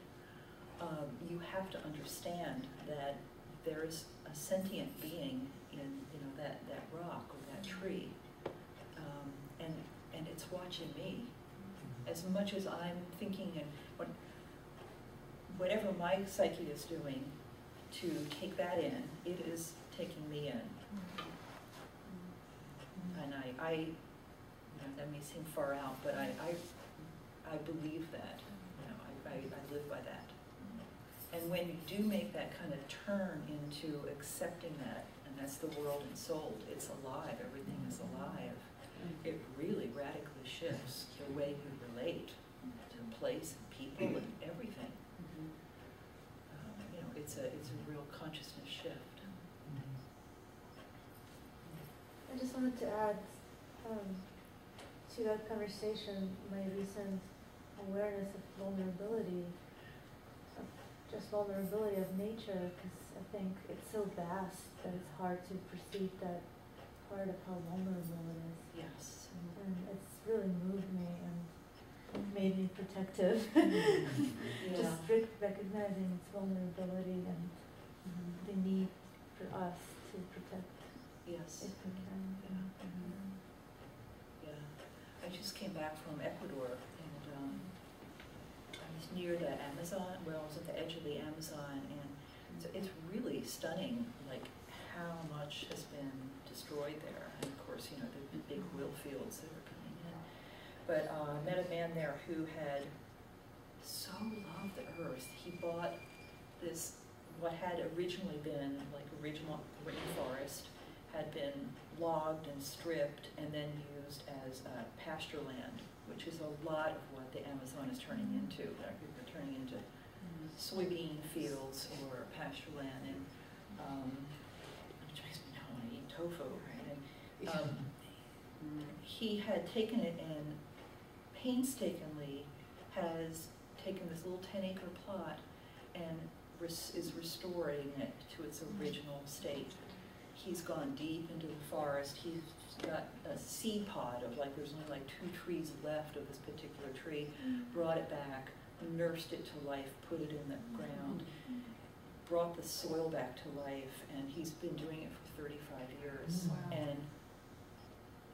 you have to understand that there is a sentient being in, you know, that rock or that tree, and it's watching me. As much as I'm thinking and whatever my psyche is doing to take that in, it is taking me in. And I you know, that may seem far out, but I believe that. You know, I live by that. And when you do make that kind of turn into accepting that, and that's the world ensouled, it's alive, everything is alive, it really radically shifts the way you relate to place and people and everything. You know, it's a real consciousness shift. I just wanted to add to that conversation my recent awareness of vulnerability, just vulnerability of nature, because I think it's so vast that it's hard to perceive that part of how vulnerable it is. Yes. And it's really moved me and made me protective. Just recognizing its vulnerability and the need for us to protect Yes. if we can. Yeah. I just came back from Ecuador, and I was near the Amazon. Well, I was at the edge of the Amazon, and it's really stunning, like how much has been destroyed there. And of course, you know, the big oil fields that are coming in. But I met a man there who had so loved the earth. He bought this, what had originally been like original rainforest, had been logged and stripped and then used as pasture land, which is a lot of what the Amazon is turning into. They're turning into soybean fields or pasture land, and it makes me now want to eat tofu, right? And he had taken it and painstakingly has taken this little 10-acre plot and is restoring it to its original state. He's gone deep into the forest. He's got a seed pod of like, there's only like 2 trees left of this particular tree, brought it back, nursed it to life, put it in the ground, brought the soil back to life, and he's been doing it for 35 years. And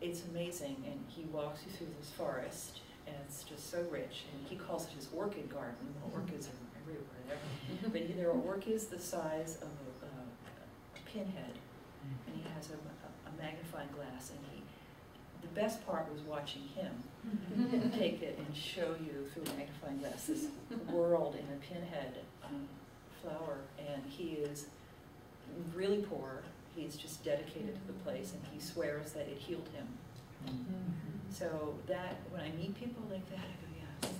it's amazing, and he walks you through this forest, and it's just so rich, and he calls it his orchid garden. Well, orchids are everywhere there, but there are orchids the size of a pinhead, and he has a magnifying glass, and the best part was watching him take it and show you through a magnifying glass this world in a pinhead flower, and he is really poor. He's just dedicated to the place, and he swears that it healed him. So that, when I meet people like that, I go, yes,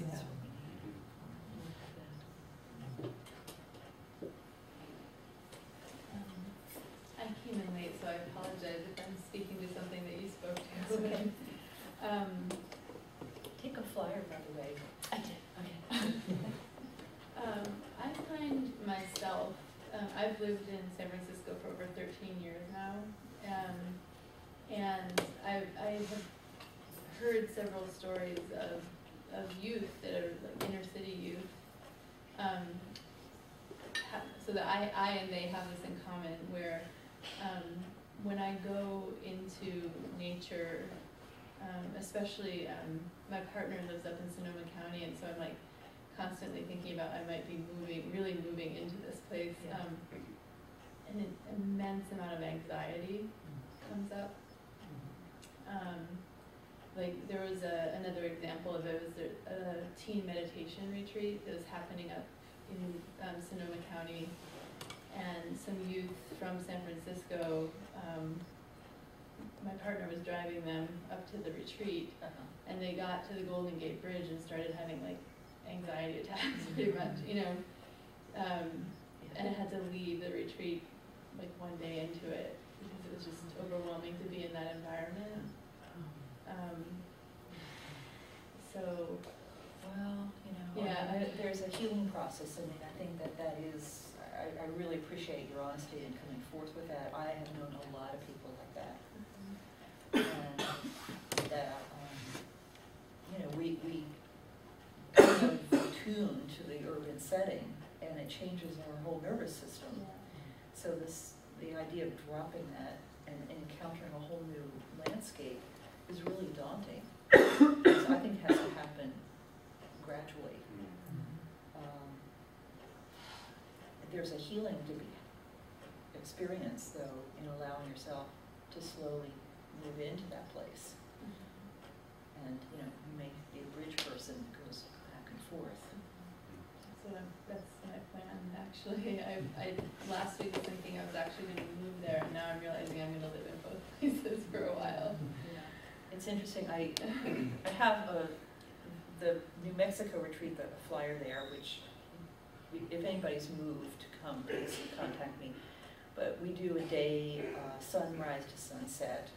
that's what we need. I came in late, so I apologize if I'm speaking to something that you spoke to. Okay. Take a flyer, by the way. I did. Okay. I find myself, I've lived in San Francisco for over 13 years now, and I have heard several stories of youth that are like inner city youth, so that I and they have this in common, where when I go into nature, especially my partner lives up in Sonoma County, and so I'm like constantly thinking about I might be really moving into this place, and an immense amount of anxiety comes up. Like there was another example of it was a teen meditation retreat that was happening up in Sonoma County, and some youth from San Francisco, my partner was driving them up to the retreat, and they got to the Golden Gate Bridge and started having like anxiety attacks pretty much, you know, and I had to leave the retreat like one day into it. because it was just overwhelming to be in that environment. So, Well, yeah, there's a healing process. I mean, I think that is, I really appreciate your honesty in coming forth with that. I have known a lot of people like that. And that, we kind of attune to the urban setting, and it changes our whole nervous system. So the idea of dropping that and encountering a whole new landscape is really daunting. So I think it has to happen gradually. There's a healing to be experienced, though, in allowing yourself to slowly move into that place. And you may be a bridge person that goes back and forth. that's my plan, actually. I last week was thinking I was actually going to move there, and now I'm realizing I'm going to live in both places for a while. It's interesting. I have the New Mexico retreat, the flyer there, which if anybody's moved to come, please contact me. But we do a day sunrise to sunset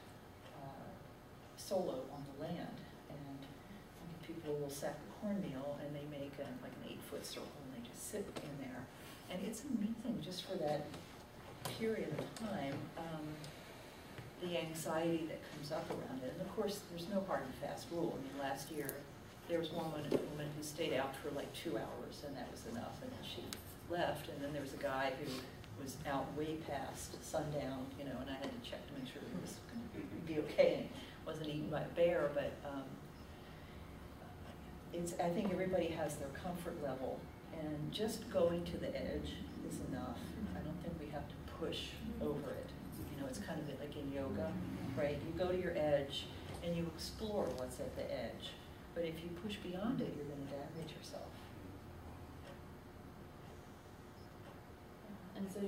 solo on the land, and people will sack the cornmeal and they make like an 8-foot circle and they just sit in there, and it's amazing just for that period of time. The anxiety that comes up around it, and of course there's no hard and fast rule. I mean, last year there was one woman who stayed out for like 2 hours, and that was enough, and then she left. And then there was a guy who was out way past sundown, and I had to check to make sure that it was going to be okay and wasn't eaten by a bear. But I think everybody has their comfort level, and just going to the edge is enough. I don't think we have to push over it. It's kind of like in yoga, right? You go to your edge and you explore what's at the edge. But if you push beyond it, you're going to damage yourself. And so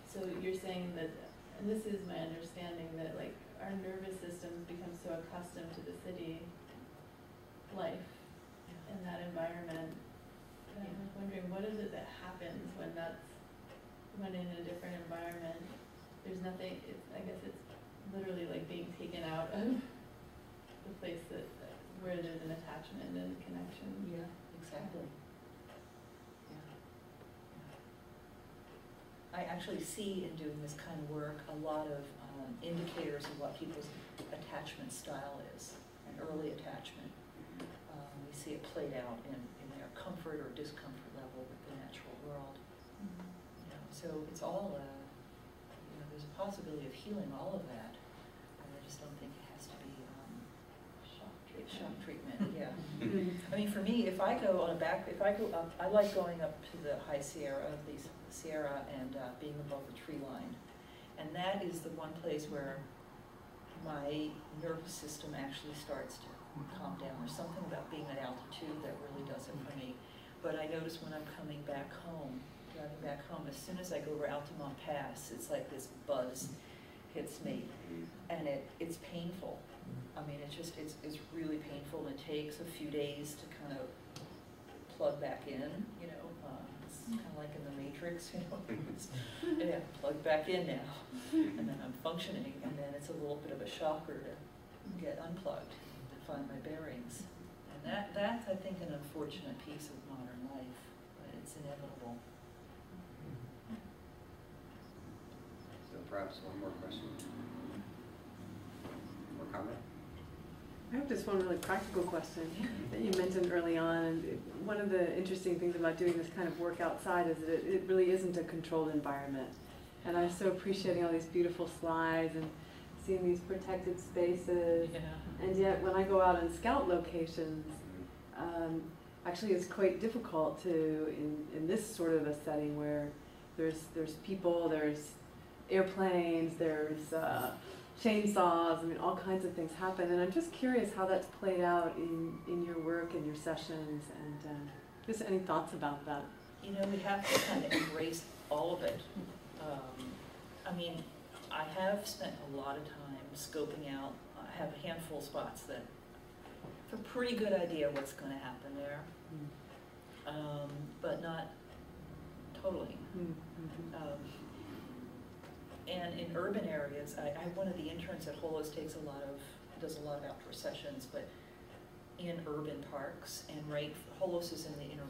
so you're saying that, and this is my understanding, that like our nervous systems become so accustomed to the city life in that environment. And I'm wondering, what is it that happens when in a different environment, there's nothing, I guess it's literally like being taken out of the place where there's an attachment and connection. Yeah, exactly. I actually see in doing this kind of work a lot of indicators of what people's attachment style is, an early attachment. We see it played out in their comfort or discomfort level with the natural world. So it's all, there's a possibility of healing all of that. I just don't think it has to be shock treatment. Yeah. I mean, for me, if I go up, I like going up to the high Sierra, and being above the tree line. And that is the one place where my nervous system actually starts to calm down. There's something about being at altitude that really does it for me. But I notice when I'm coming back home, driving back home, as soon as I go over Altamont Pass, it's like this buzz hits me, and it's painful. I mean, it's really painful, and it takes a few days to kind of plug back in, it's kind of like in the Matrix, yeah, plug back in now, and then I'm functioning, and then it's a little bit of a shocker to get unplugged, to find my bearings. And that's, I think, an unfortunate piece of modern life, but it's inevitable. So perhaps one more question or comment? I have just one really practical question that you mentioned early on. And one of the interesting things about doing this kind of work outside is that it really isn't a controlled environment. And I'm so appreciating all these beautiful slides and seeing these protected spaces. Yeah. And yet when I go out in scout locations, actually it's quite difficult to, in this sort of a setting where there's people, there's airplanes, there's chainsaws, I mean, all kinds of things happen. And I'm just curious how that's played out in your work and your sessions, and just any thoughts about that? We have to kind of embrace all of it. I mean, I have spent a lot of time scoping out. I have a handful of spots that have a pretty good idea what's going to happen there, but not totally. And in urban areas, I one of the interns at Holos does a lot of outdoor sessions, but in urban parks, and Holos is in the inner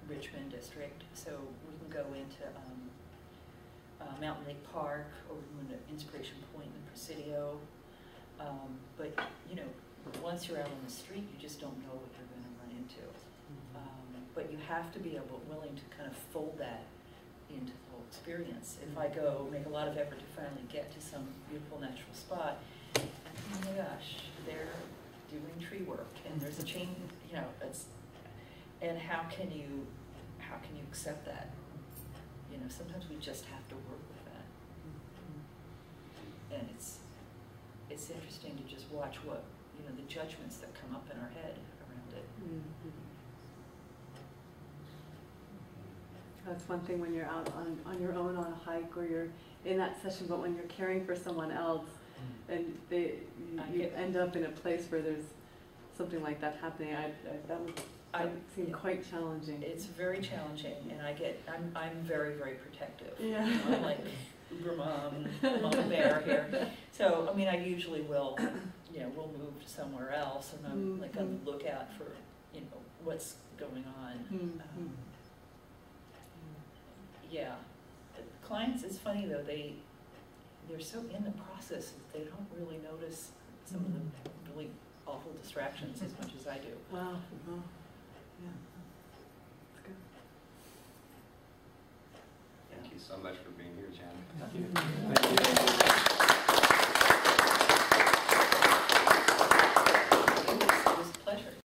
Richmond district, so we can go into Mountain Lake Park, or we can go to Inspiration Point in Presidio. But you know, once you're out on the street, you just don't know what you're going to run into. But you have to be willing to kind of fold that into the whole experience. If I go make a lot of effort to finally get to some beautiful natural spot, and oh my gosh, they're doing tree work, and there's a chain, you know, and how can you accept that? You know, sometimes we just have to work with that. And it's interesting to just watch what, you know, the judgments that come up in our head around it. That's one thing when you're out on your own on a hike, or you're in that session, but when you're caring for someone else, and you end up in a place where there's something like that happening, that would seem quite challenging. It's very challenging, and I'm very, very protective. Yeah. I'm like Uber mom bear here. So, I mean, I usually will, you know, we'll move somewhere else, and I'm like on the lookout for, you know, what's going on. Yeah. Clients, it's funny though, they're so in the process that they don't really notice some of the really awful distractions as much as I do. Wow. Yeah. That's good. Thank you so much for being here, Jan. Thank you.